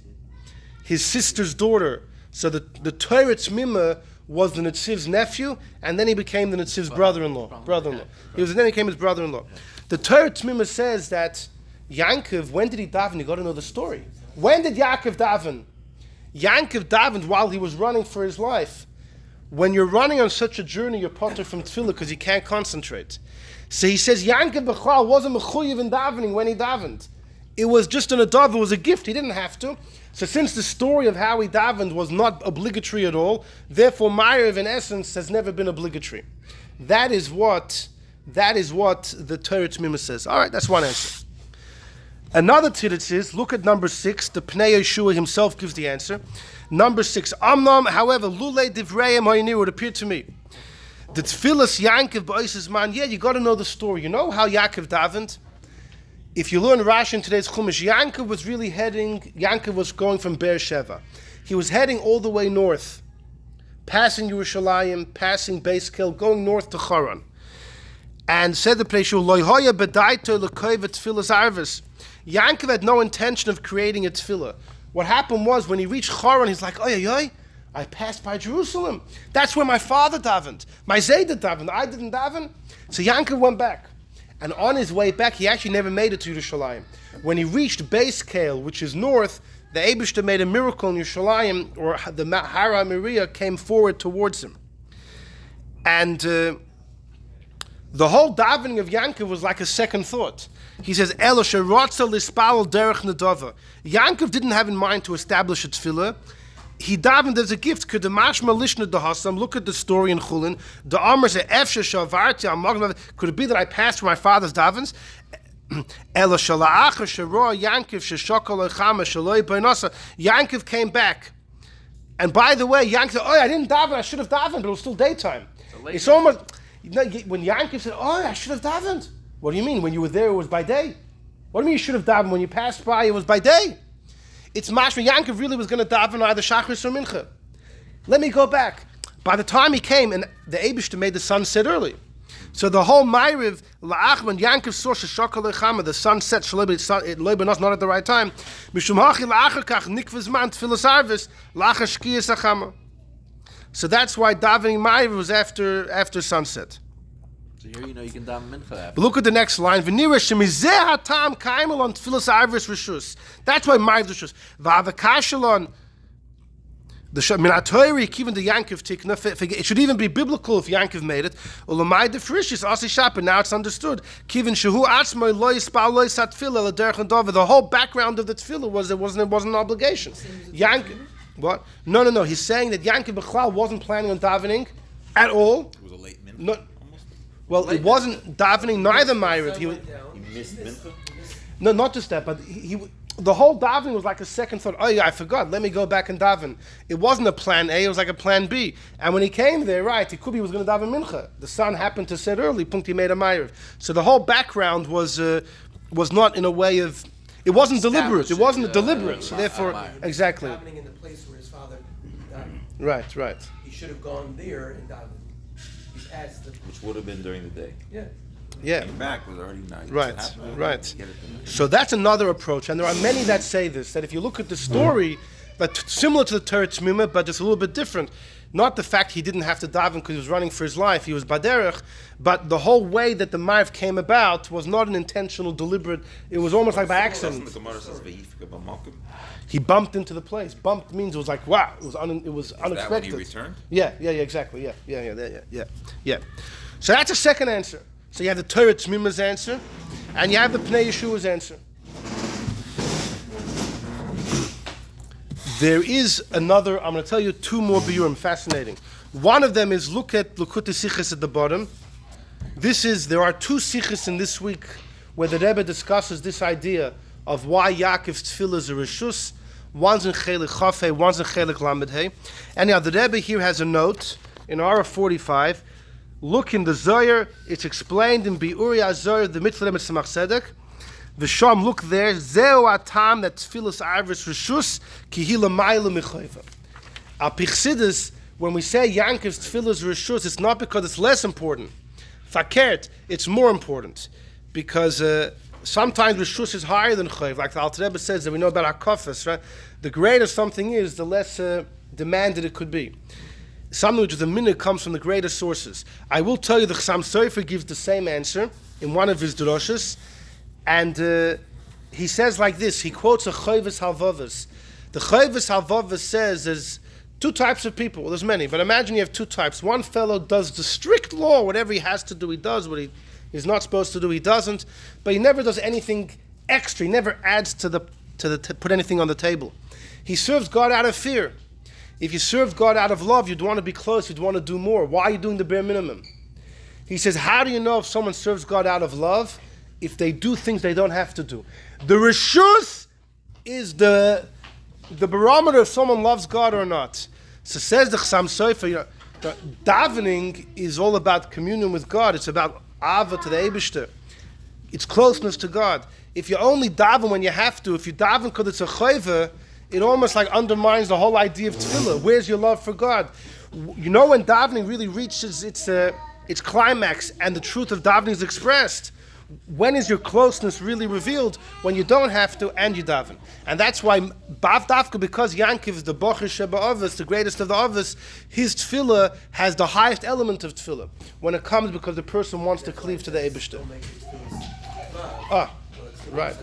his sister's daughter. So the Torah Tmima was the Netziv's nephew, and then he became the Netziv's brother-in-law. Then he became his brother-in-law. The Torah Tmima says that Yaakov, when did he daven? You got to know the story. When did Yaakov daven? Yaakov davened while he was running for his life. When you're running on such a journey, you're potter from Tefilah because you can't concentrate. So he says Yaakov Bechal wasn't mechuyev in davening when he davened. It was just an adav, it was a gift, he didn't have to. So since the story of how he davened was not obligatory at all, therefore Ma'ariv in essence has never been obligatory. That is what the Torah Tmima says. All right, that's one answer. Another tiritz is, look at number 6, the Pnei Yeshua himself gives the answer. Number 6, Amnam, however, Lule Divrayim Hayniru, it appeared to me. The Tfilas Yaakov B'Ois's man, yeah, you got to know the story. You know how Yaakov davened? If you learn Rashi in today's Chumash, Yaakov was going from Beersheba. He was heading all the way north, passing Yerushalayim, passing Beis Kel, going north to Charan. And said the place, Yaakov had no intention of creating a tefillah. What happened was, when he reached Charan, he's like, I passed by Jerusalem. That's where my father davened. My Zayda davened. I didn't daven. So Yaakov went back. And on his way back, he actually never made it to Yerushalayim. When he reached Beis Kel, which is north, the Eibishter made a miracle in Yerushalayim, or the Hara Miriah came forward towards him. And the whole davening of Yaakov was like a second thought. He says, Yaakov didn't have in mind to establish a tefillah. He davened as a gift. Look at the story in Chulin. The Amr said, could it be that I passed through my father's davens? Yaakov came back. And by the way, Yaakov said, I didn't daven, I should have davened, but it was still daytime. It's almost, when Yaakov said, I should have davened. What do you mean? When you were there, it was by day. What do you mean you should have davened? When you passed by, it was by day. It's mashma. Yaakov really was going to daven either Shachris or Mincha. Let me go back. By the time he came, and the Eibishter made the sun set early. So the whole Ma'ariv, when Yaakov saw Sheshaka Lechama, the sun set, Loibanos, not at the right time. So that's why davening Ma'ariv was after sunset. So here you can daven mincha after. But look at the next line. That's why Ma'ariv Reshus. The Minatayri, even the Yaakov Tikna, it should even be biblical if Yaakov made it. Ulamai the Frishis, Asi Shapa, now it's understood. Kivin Shehu Atzmoy Lois Lois Satfila, the whole background of the tefillah was it wasn't an obligation. Yaakov, what? No. He's saying that Yaakov Bechlau wasn't planning on davening at all. It was a late minute. No, well, it wasn't davening neither Ma'ariv. He missed mincha? No, not just that, but the whole davening was like a second thought. I forgot. Let me go back and daven. It wasn't a plan A. It was like a plan B. And when he came there, right, he was going to daven mincha. The sun happened to set early. He made a Ma'ariv. So the whole background was not in a way of. It wasn't deliberate. It wasn't deliberate. So therefore, exactly. Davening in the place where his father daven. Right. He should have gone there and daven. He passed the. Which would have been during the day. Yeah. Came back was already night. Right. Get it the night. So that's another approach, and there are many that say this. That if you look at the story, but similar to the Teretz Mimah, but just a little bit different. Not the fact he didn't have to daven because he was running for his life, he was baderech, but the whole way that the Ma'ariv came about was not an intentional, deliberate, it was almost like by accident. The Gemara says, "V'yifka b'makom." He bumped into the place. Bumped means it was like, wow, it was unexpected. That when he returned? Yeah, exactly, yeah. So that's a second answer. So you have the Teretz Mimah's answer, and you have the Pnei Yeshua's answer. There is another, I'm going to tell you two more biurim, fascinating. One of them is, look at Likutei Sichos at the bottom. There are two sichos in this week where the Rebbe discusses this idea of why Yaakov's Tefilah is a Reshus. One's in Chelik Chafei, one's in Chelik Lamed Hey. Anyhow, the Rebbe here has a note in Ara 45. Look in the Zohar, it's explained in Bi'uri HaZohar, the Mitzvah Tzemach Tzedek. V'sham, look there, Zeu atam that Tefilas Arvis Reshus ki hi l'mayla michayva. Al Pichsidis, when we say Yankov's Tefilas Reshus, it's not because it's less important. Fakert, it's more important. Because sometimes Reshus is higher than Chayv, like the Alter Rebbe says that we know about Hakafas, right? The greater something is, the less demanded it could be. Something which is a minute comes from the greater sources. I will tell you the Chassam Sofer gives the same answer in one of his droshes. And he says like this, he quotes a Chayvus Halvavas. The Chayvus Halvavas says there's two types of people. Well, there's many, but imagine you have two types. One fellow does the strict law, whatever he has to do, he does. What he's not supposed to do, he doesn't. But he never does anything extra. He never adds to put anything on the table. He serves God out of fear. If you served God out of love, you'd want to be close, you'd want to do more. Why are you doing the bare minimum? He says, how do you know if someone serves God out of love? If they do things they don't have to do. The Reshus is the barometer if someone loves God or not. So says the Chassam Sofer, davening is all about communion with God. It's about Ava to the Eibishter. It's closeness to God. If you only daven when you have to, if you daven because it's a chayva, it almost like undermines the whole idea of tefillah. Where's your love for God? You know when davening really reaches its climax and the truth of davening is expressed? When is your closeness really revealed? When you don't have to and you daven. And that's why Bav Dafka, because Yankov is the Bocher Sheba Avos, the greatest of the Avos, his tefillah has the highest element of tefillah. When it comes because the person wants to cleave to the Eibishter. Right.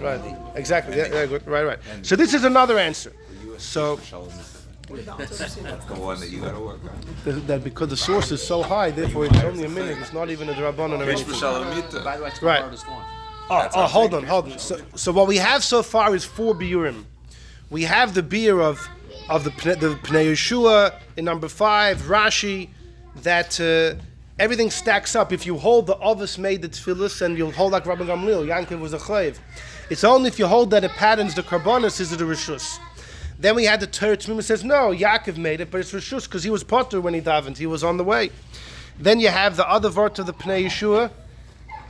Exactly. Yeah, good. Right. So this is another answer. So That's the one that you got to work on. that because the source is so high, therefore it's only a minute. It's not even a drabanan or anything. By the way, it's the Right. hardest one. Hold on. So what we have so far is 4 biurim. We have the biur of the Pnei Yeshua in number 5, Rashi, that everything stacks up. If you hold the Avos made the tefillas and you'll hold like Rabban Gamliel, Yankov was a chayv. It's only if you hold that it patterns the karbonos is it a reshus. Then we had the Teretz Mimah says, no, Yaakov made it, but it's Reshus because he was potter when he davened. He was on the way. Then you have the other vart of the Pnei Yeshua,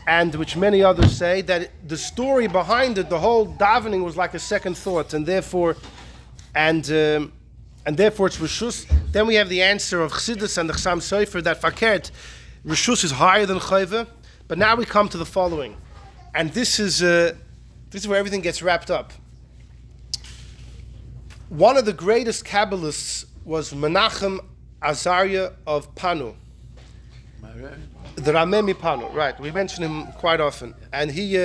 and which many others say, that the story behind it, the whole davening was like a second thought, and therefore it's Reshus. Then we have the answer of Chassidus and the Chassam Sofer that Fakert, Reshus is higher than Chayva. But now we come to the following. And this is where everything gets wrapped up. One of the greatest Kabbalists was Menachem Azariah of Panu. The Rameh Panu, right? We mention him quite often, and he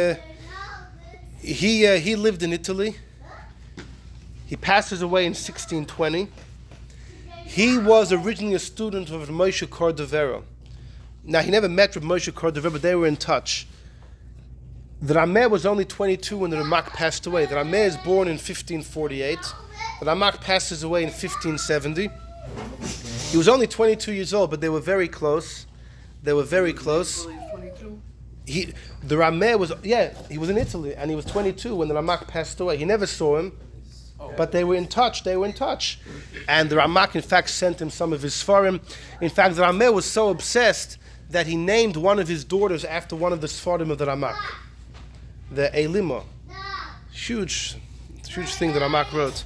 lived in Italy. He passes away in 1620. He was originally a student of Moshe Cordovero. Now he never met with Moshe Cordovero, but they were in touch. The Rameh was only 22 when the Ramak passed away. The Rameh is born in 1548. The Ramak passes away in 1570. He was only 22 years old, but they were very close. The Rameh was, he was in Italy, and he was 22 when the Ramak passed away. He never saw him, but they were in touch. And the Ramak, in fact, sent him some of his Sfarim. In fact, the Rameh was so obsessed that he named one of his daughters after one of the Sfarim of the Ramak. The Elimo. Huge thing that Ramak wrote.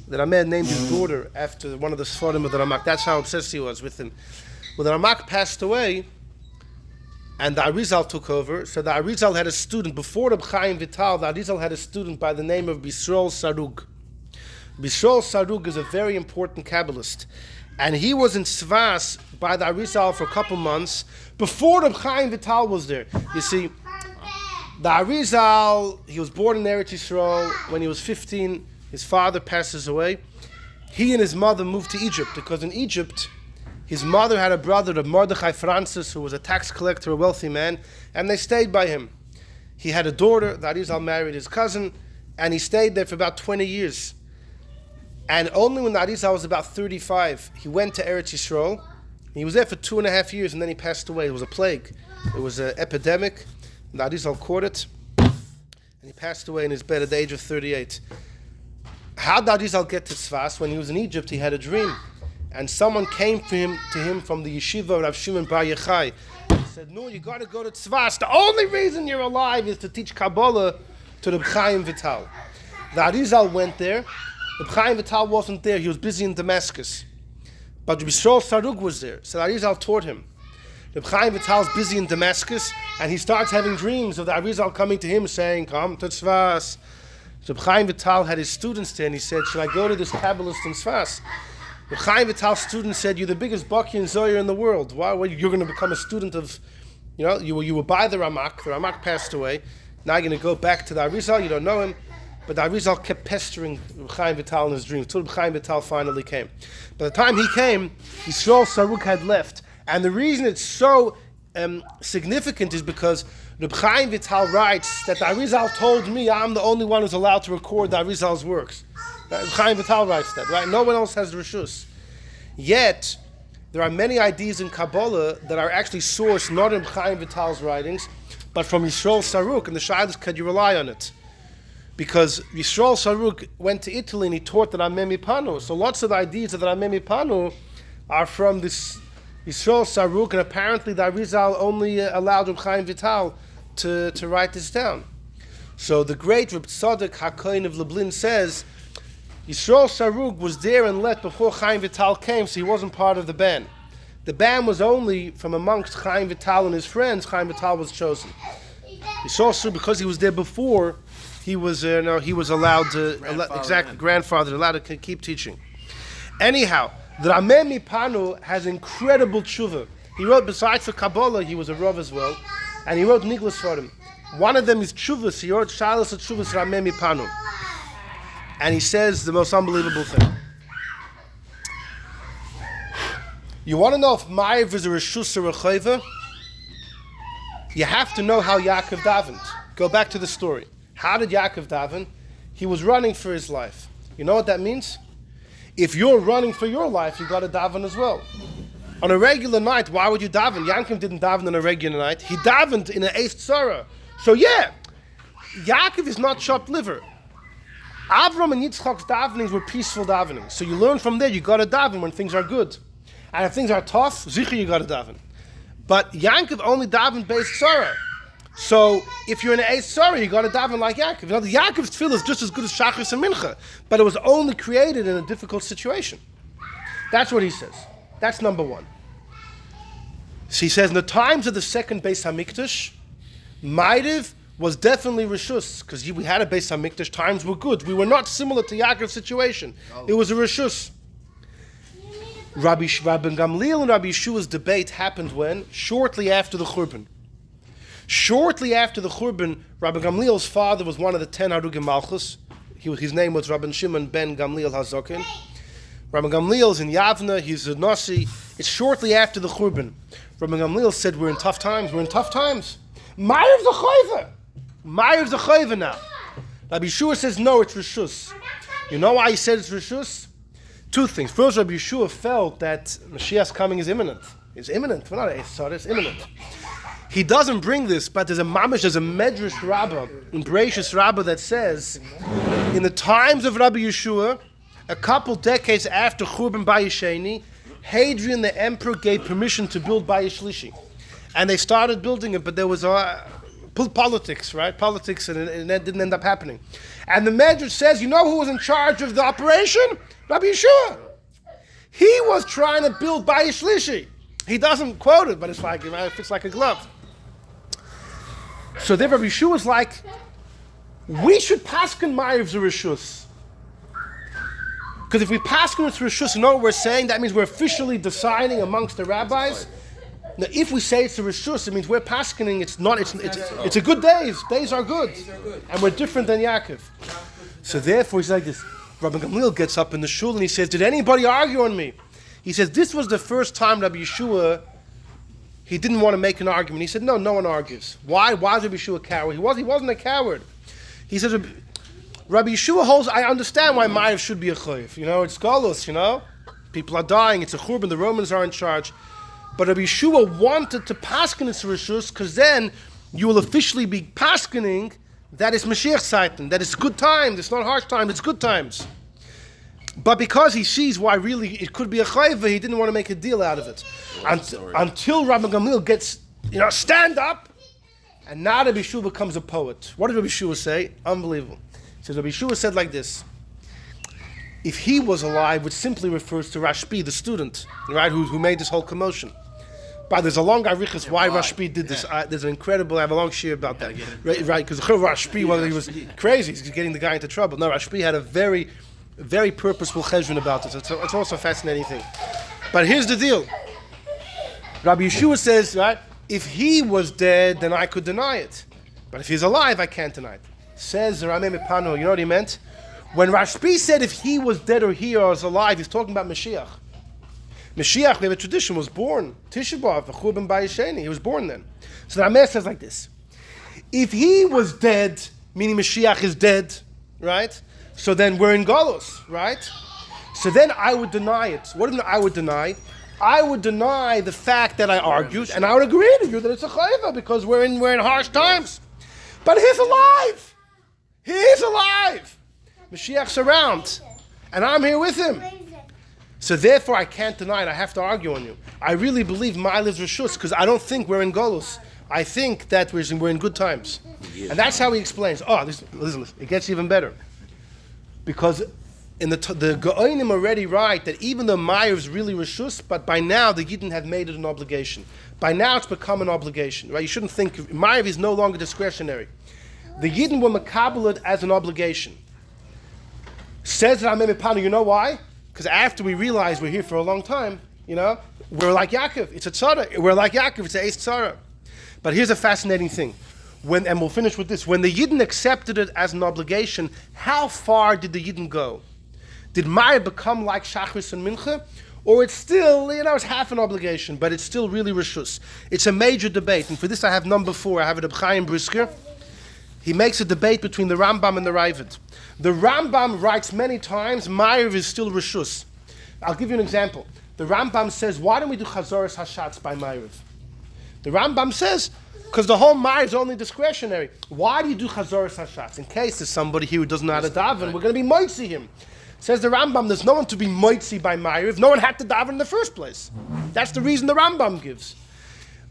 The Rameh named his daughter after one of the Sforim of the Ramak. That's how obsessed he was with him. When the Ramak passed away, and the Arizal took over, so the Arizal had a student, before Reb Chaim Vital, the Arizal had a student by the name of Bisrol Sarug. Bisrol Sarug is a very important Kabbalist. And he was in Svas by the Arizal for a couple months, before Reb Chaim Vital was there. You see, the Arizal, he was born in Eretz Yisrael. When he was 15, his father passes away. He and his mother moved to Egypt, because in Egypt, his mother had a brother, Mordechai Francis, who was a tax collector, a wealthy man, and they stayed by him. He had a daughter, the Arizal married his cousin, and he stayed there for about 20 years. And only when the Arizal was about 35, he went to Eretz Yisrael. He was there for 2.5 years, and then he passed away. It was a plague. It was an epidemic. The Arizal caught it, and he passed away in his bed at the age of 38. How did Arizal get to Tzfas? When he was in Egypt, he had a dream. And someone came to him from the yeshiva of Rav Shimon Bar Yochai. He said, "No, you got to go to Tzfas. The only reason you're alive is to teach Kabbalah to Reb Chaim Vital." The Arizal went there. Reb Chaim Vital wasn't there. He was busy in Damascus. But Bisrol Sarug was there. So the Arizal taught him. Reb Chaim Vital's busy in Damascus, and he starts having dreams of the Arizal coming to him saying, "Come to Tzfas." So Reb Chaim Vital had his students there, and he said, "Should I go to this Kabbalist in Tzfas?" Reb Chaim Vital's student said, "You're the biggest Baki and Zohar in the world. Why? You're going to become a student of, you were by the Ramak. The Ramak passed away. Now you're going to go back to the Arizal. You don't know him." But the Arizal kept pestering Reb Chaim Vital in his dreams until Reb Chaim Vital finally came. By the time he came, Yisrael Saruk had left. And the reason it's so significant is because Reb Chaim Vital writes that the Arizal told me I'm the only one who's allowed to record the Arizal's works. Reb Chaim Vital writes that, right? No one else has the Reshus. Yet, there are many ideas in Kabbalah that are actually sourced not in Reb Chaim Vital's writings, but from Yisrael Saruk, and the Shailas, can you rely on it? Because Yisrael Saruk went to Italy and he taught the Rameh Mipano. So lots of the ideas of the Rameh Mipano are from this Yisrael Saruk, and apparently the Arizal only allowed Reb Chaim Vital to write this down. So the great Reb Tzadok HaKohen of Lublin says, Yisrael Sarug was there and left before Chaim Vital came, so he wasn't part of the band. The band was only from amongst Chaim Vital and his friends. Chaim Vital was chosen. Yisrael Sarug, because he was there before, he was allowed to, grandfather, allowed to keep teaching. Anyhow, the Rameh Mipano has incredible tshuva. He wrote, besides for Kabbalah, he was a Rav as well, and he wrote Niglas for him. One of them is Tshuvas. He wrote Shalas of Tshuvas Rameh Mipano. And he says the most unbelievable thing. You want to know if Ma'ariv is a Reshus or a Chayva? You have to know how Yaakov davened. Go back to the story. How did Yaakov daven? He was running for his life. You know what that means? If you're running for your life, you got to daven as well. On a regular night, why would you daven? Yaakov didn't daven on a regular night. He davened in an eighth tzara. So yeah, Yaakov is not chopped liver. Avram and Yitzchak's davenings were peaceful davenings. So you learn from there, you got to daven when things are good. And if things are tough, zicher, you got to daven. But Yaakov only davened based tzara. So if you're in an eighth tzara, you got to daven like Yaakov. You know, the Yaakov's tefillah is just as good as Shachris and Mincha, but it was only created in a difficult situation. That's what he says. That's number one. So he says, in the times of the second Beis HaMikdash, Ma'ariv was definitely Reshus, because we had a Beis HaMikdash, times were good. We were not similar to Yaakov's situation. It was a Reshus. Rabbi Gamliel and Rabbi Yeshua's debate happened when? Shortly after the Churban. Shortly after the Churban, Rabbi Gamliel's father was one of the 10 Harugim Malchus. His name was Rabbi Shimon ben Gamliel HaZokin. Rabbi Gamliel's in Yavna, he's a Nasi. It's shortly after the Churban. Rabbi Gamliel said, we're in tough times. Ma'ariv's a chayva. Ma'ariv's a chayva now. Rabbi Yeshua says, no, it's Reshus. You know why he said it's Reshus? Two things. First, Rabbi Yeshua felt that Mashiach's coming is imminent. It's imminent. Well, not a Esar, it's imminent. He doesn't bring this, but there's a Medrash Rabbah, in Bereshus Rabbah, that says, in the times of Rabbi Yeshua, a couple decades after Churban Bayis Sheni, Hadrian the emperor gave permission to build Bayis Shlishi. And they started building it, but there was politics, right? Politics, and that didn't end up happening. And the Medrash says, you know who was in charge of the operation? Rabbi Yeshua. He was trying to build Bayis Shlishi. He doesn't quote it, but it's like, it fits like a glove. So then Rabbi Yeshua was like, we should paskin Ma'ariv Reshus. Because if we paskin with Reshus, you know what we're saying? That means we're officially deciding amongst the rabbis. Now, if we say it's a Reshus, it means we're paskening. It's a good day. Days are good. And we're different than Yaakov. So therefore, he's like this. Rabbi Gamliel gets up in the shul and he says, did anybody argue on me? He says, this was the first time Rabbi Yeshua, he didn't want to make an argument. He said, no one argues. Why is Rabbi Yeshua a coward? He wasn't a coward. He says, Rabbi Yeshua holds, I understand why Ma'ariv should be a chayv. It's galus, People are dying. It's a churban. The Romans are in charge. But Rabbi Yeshua wanted to paskin its reshus because then you will officially be paskening that it's Mashiach Zeiten, that it's good times, it's not harsh times, it's good times. But because he sees why really it could be a chayva, he didn't want to make a deal out of it. Until Rabbi Gamliel gets, stand up, and now Rabbi Yeshua becomes a poet. What did Rabbi Yeshua say? Unbelievable. He says, Rabbi Yeshua said like this, if he was alive, which simply refers to Rashbi, the student, right, who made this whole commotion. But there's a long arichas why Rashbi did this. There's an incredible, I have a long shir about that. Right, because Rashbi, well, he was crazy, he's getting the guy into trouble. No, Rashbi had a very, very purposeful cheshbon about this. It's also a fascinating thing. But here's the deal. Rabbi Yeshua says, right, if he was dead, then I could deny it. But if he's alive, I can't deny it. Says Rameh Mepano, you know what he meant? When Rashbi said if he was dead or he was alive, he's talking about Mashiach. Mashiach, we have a tradition, was born. Tisha B'Av, Churban Bayis Sheni. He was born then. So the Rameh says like this. If he was dead, meaning Mashiach is dead, right? So then we're in Galus, right? So then I would deny it. What do I would deny? I would deny the fact that I argued, and I would agree with you that it's a chayva because we're in harsh times. But he's alive. He is alive. Mashiach's around, and I'm here with him. So therefore, I can't deny it. I have to argue on you. I really believe Ma'ariv Reshus because I don't think we're in Golus. I think that we're in good times. And that's how he explains. Listen, it gets even better. Because the Gaonim already write that even though Ma'ariv is really Reshus, but by now the Yidden have made it an obligation. By now it's become an obligation. Right? You shouldn't think, Ma'ariv is no longer discretionary. The Yidden will makabel it as an obligation. Says Rameh Mepano, you know why? Because after we realize we're here for a long time, we're like Yaakov. It's a tzara. We're like Yaakov. It's a eis tzara. But here's a fascinating thing. And we'll finish with this. When the Yidden accepted it as an obligation, how far did the Yidden go? Did Ma'ariv become like Shachris and Mincha? Or it's still, it's half an obligation, but it's still really Reshus. It's a major debate. And for this I have number 4. I have it Reb Chaim Brisker. He makes a debate between the Rambam and the Raavad. The Rambam writes many times, Ma'ariv is still Reshus. I'll give you an example. The Rambam says, why don't we do Chazoras Hashatz by Ma'ariv? The Rambam says, because the whole Ma'ariv is only discretionary. Why do you do Chazoras Hashatz? In case there's somebody here who doesn't know how to daven, we're going to be moitzi him. Says the Rambam, there's no one to be moitzi by Ma'ariv. No one had to daven in the first place. That's the reason the Rambam gives.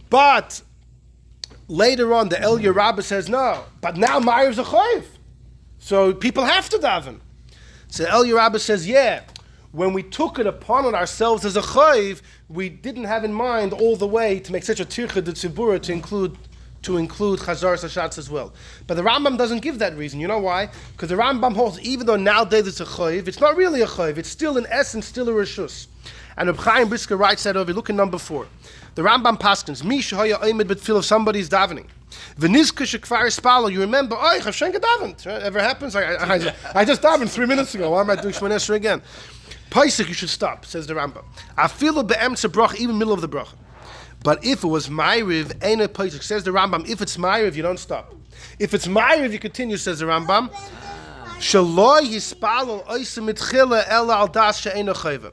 But later on, the El Yerabah says, no, but now Ma'ariv's a chayv. So people have to daven. So El Yerabah says, yeah, when we took it upon ourselves as a chayv, we didn't have in mind all the way to make such a tircha de tzibura to include Chazaras Hashatz as well. But the Rambam doesn't give that reason. You know why? Because the Rambam holds, even though nowadays it's a chayv, it's not really a chayv. It's still in essence, still a reshus. And Reb Chaim Brisker writes that over. Look at number 4. The Rambam paskins, Mi shehaya oimed betfil, if somebody's davening. V'nizka shekvar ispalo, you remember, Hashem davened. Ever happens? I just davened 3 minutes ago. Why am I doing Shmoneh Esrei again? Paisik, you should stop, says the Rambam. Afilu be'emtza bracha, even middle of the bracha. But if it was Ma'ariv, ain't a paisik, says the Rambam, if it's Ma'ariv, you don't stop. If it's Ma'ariv, you continue, says the Rambam. Shaloi yispalo oisa mitchila ela al das she'ena chayva.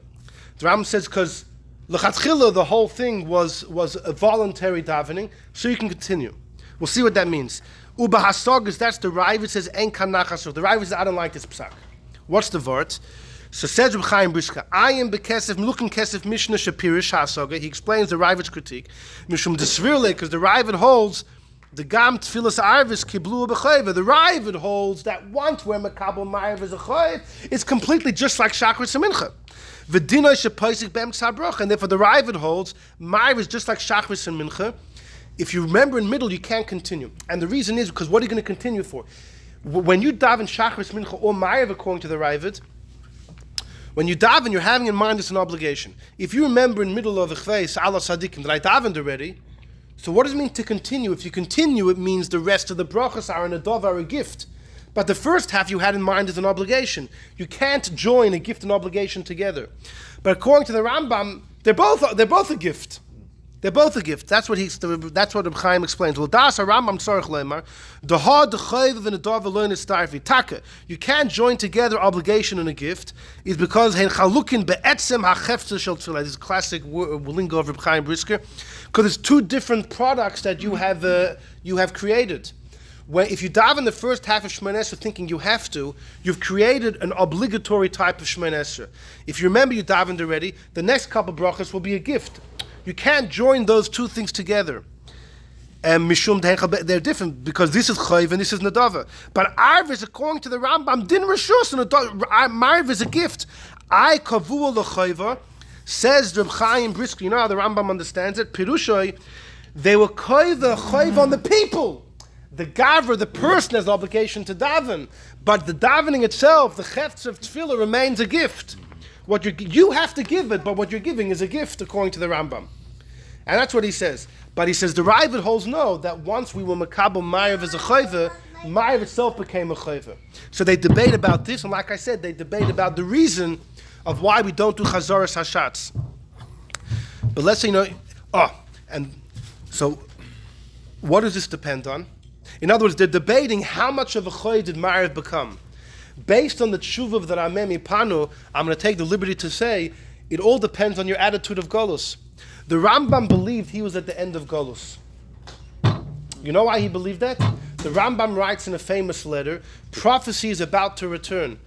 The Rambam says, because l'chatchila, the whole thing was a voluntary davening, so you can continue. We'll see what that means. Uba hasogas, that's the Raavad says, en kanachasor. The Raavad says, I don't like this psak. What's the word? So says Reb Chaim Brisker, I am bekesef, looking kesef Mishnah Shapirish hasoga. He explains the Raavid's critique. Mishum desvirle, because the Raavad holds The Gam Tefilas Arvis Kiblu B'Chayva. The Ravid holds that once we're Makabel Ma'ariv as a Chayv, it's completely just like Shachris and Mincha. V'dinoi shepoisik b'emtza bracha, and therefore the Ravid holds Ma'ariv is just like Shachris and Mincha. If you remember in middle, you can't continue, and the reason is because what are you going to continue for? When you daven Shachris, Mincha, or Ma'ariv, according to the Ravid, when you daven, you're having in mind it's an obligation. If you remember in middle of the Chveis, Allah Sadikim, that I davened already, so what does it mean to continue? If you continue, it means the rest of the brachas are an adov, are a gift. But the first half you had in mind is an obligation. You can't join a gift and obligation together. But according to the Rambam, they're both a gift. They're both a gift. That's what Reb Chaim explains. Well, das Rambam tzarich lemar, the ha the chayv and the dov alone is starfi taka. You can't join together obligation and a gift. Is because hen chalukin be'etzem hachefzer shel tefillah. This is a classic lingo of Reb Chaim Brisker, because it's two different products that you have created. Where if you daven the first half of Shemoneh Esrei thinking you have to, you've created an obligatory type of Shemoneh Esrei. If you remember you davened already, the next couple brachas will be a gift. You can't join those two things together. And mishum they're different because this is chayv and this is nadava. But arv is, according to the Rambam, din reshus, and ma'ariv is a gift. I kavu l'chayva, says Reb Chaim Brisker. You know how the Rambam understands it. Pirushay, they were chayv on the people. The gavra, the person, has the obligation to daven, but the davening itself, the chefts of tefillah, remains a gift. What you have to give it, but what you're giving is a gift, according to the Rambam. And that's what he says. But he says the Ravid holds no, that once we were makabel Ma'ariv as a chayva, Ma'ariv itself became a chayva. So they debate about this, and like I said, they debate about the reason of why we don't do chazaras hashatz. But let's say, and so what does this depend on? In other words, they're debating how much of a chayv did Ma'ariv become. Based on the tshuva of the Rameh Panu, I'm going to take the liberty to say it all depends on your attitude of Golus. The Rambam believed he was at the end of Golus. You know why he believed that? The Rambam writes in a famous letter, prophecy is about to return.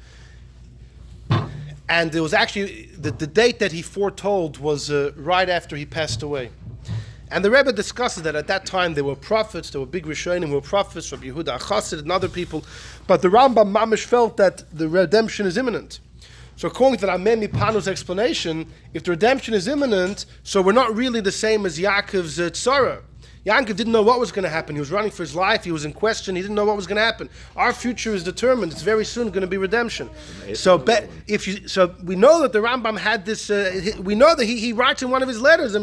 And it was actually, the date that he foretold was right after he passed away. And the Rebbe discusses that at that time there were prophets, there were big Rishonim who were prophets, Rabbi Yehuda Chassid and other people, but the Rambam Mamish felt that the redemption is imminent. So according to the Rameh Panu's explanation, if the redemption is imminent, so we're not really the same as Yaakov's tzara. Yaakov didn't know what was going to happen. He was running for his life. He was in question. He didn't know what was going to happen. Our future is determined. It's very soon going to be redemption. So we know that the Rambam had this. We know that he writes in one of his letters,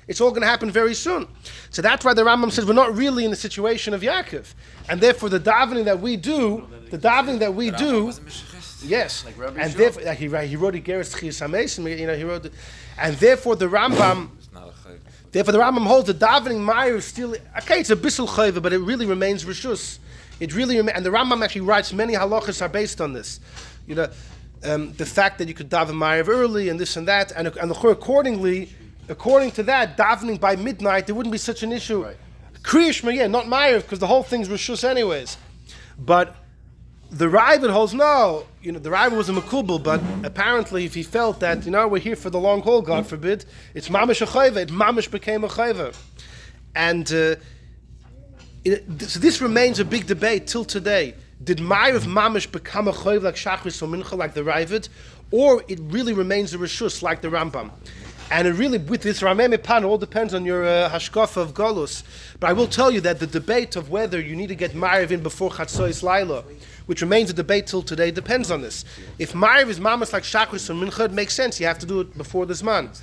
it's all going to happen very soon. So that's why the Rambam says we're not really in the situation of Yaakov, and therefore the davening that we do, yes, Like Rabbi and Shul. therefore he wrote Igeres Tchias HaMesim. He wrote, and therefore the Rambam. Therefore, the Rambam holds the davening Ma'ariv is still okay. It's a bissel chayva, but it really remains reshus. It really and the Rambam actually writes many halachas are based on this. The fact that you could daven Ma'ariv early and this and that, and according to that, davening by midnight there wouldn't be such an issue. Kriyish Shema, not Ma'ariv, because the whole thing's reshus anyways. But the Ravid holds no. The Ravid was a makubal, but apparently, if he felt that we're here for the long haul, God forbid, it's mamish a chayva. It mamish became a chayva, and so this remains a big debate till today. Did Ma'ariv mamish become a chayva like Shachris or Mincha like the Ravid, or it really remains a reshus like the Rambam? And it really, with this Rameh Pan, all depends on your hashkafa of Golus. But I will tell you that the debate of whether you need to get Ma'ariv in before Chatzois Laila, which remains a debate till today, depends on this. If Ma'ariv is mamas like Shachris or Mincha, it makes sense. You have to do it before the Zman.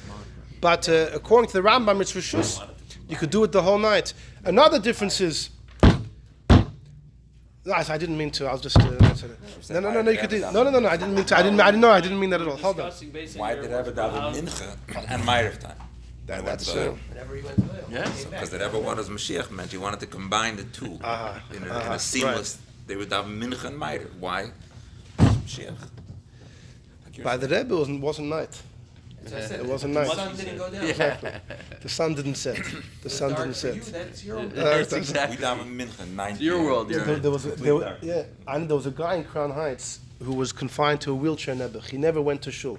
But according to the Rambam, it's Reshus. You could do it the whole night. Another difference is... No, I didn't mean to. I was just... No. You could do... No. I didn't mean to. I didn't mean that at all. Hold on. Why did Rebbe daven Mincha and Ma'ariv time? That's Whenever he went to Leil. Yes. Because the Rebbe wanted Mashiach meant he wanted to combine the two in a seamless. Right. They would daven Mincha and Ma'ariv. Why? Mashiach. By the Rebbe, it wasn't night. As I said, It wasn't the nice. sun didn't go down. Exactly. The sun didn't set. The sun Dark didn't for you, set. that's your That's We exactly. daven Mincha 9 It's your world, There was a guy in Crown Heights who was confined to a wheelchair nebuch. He never went to shul.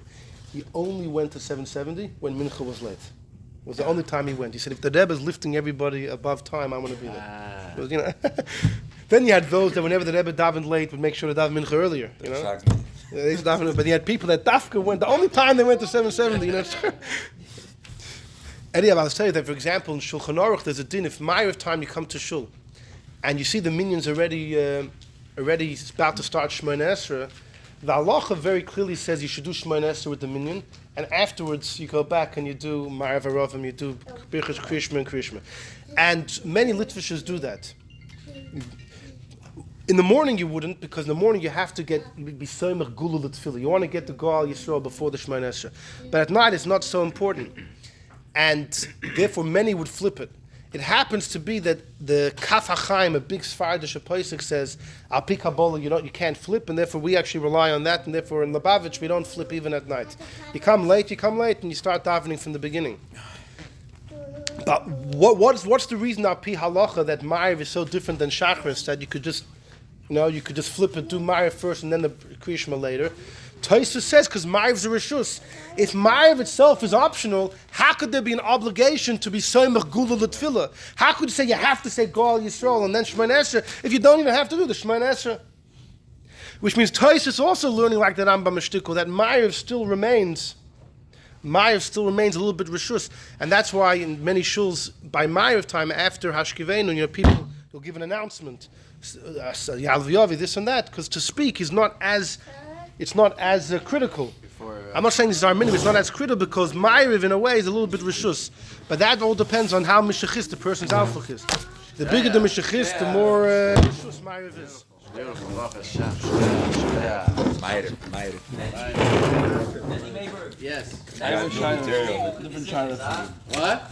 He only went to 770 when Mincha was late. Was the only time he went. He said, if the Rebbe is lifting everybody above time, I want to be there. It was, you know. Then you had those that whenever the Rebbe davened late would make sure to daven mincha earlier. You know. Shocks me. Yeah, they used to daven, but you had people that dafka went. The only time they went to 770. You know. Anyhow, I was telling you that, for example, in Shulchan Aruch, there's a din. If Ma'ariv time you come to shul, and you see the minions already about to start Shemona Esrei, the halacha very clearly says you should do Shemona Esrei with the minyan, and afterwards you go back and you do Ma'ariv Aravim, you do Birchas Krishma and Krishma. And many Litvishers do that. In the morning you wouldn't, because in the morning you have to be soymach gulul Tefilah. You want to get the Gal Yisrael before the Shemona Esrei. But at night it's not so important. And therefore many would flip it. It happens to be that the Kaf HaChaim, a big Sephardic Pesach, says Al Pi Kabbalah, you can't flip, and therefore we actually rely on that, and therefore in Lubavitch we don't flip even at night. You come late, and you start davening from the beginning. But what's the reason Al Pi Halacha that Ma'ariv is so different than Shachris, that you could just flip it, do Ma'ariv first and then the Krishma later? Tosfos says, because Ma'ariv's a Reshus. If Ma'ariv itself is optional, how could there be an obligation to be soymach gula l'tfilah? How could you say you have to say Gal Yisrael and then Shemona Esrei if you don't even have to do the Shemona Esrei? Which means Tosfos is also learning like that Rambam Shtikl, that Ma'ariv still remains a little bit Reshus. And that's why in many shuls, by Ma'ariv time, after Hashkivenu, people will give an announcement. Yalviyavi, this and that, because to speak is not as critical. I'm not saying this is our minimum, it's not as critical because Ma'ariv in a way is a little bit Reshus. But that all depends on how Mishachis the person's Alfach is. The bigger the Mishachis, the more Reshus Ma'ariv is. Ma'ariv. Yes. Different China. What?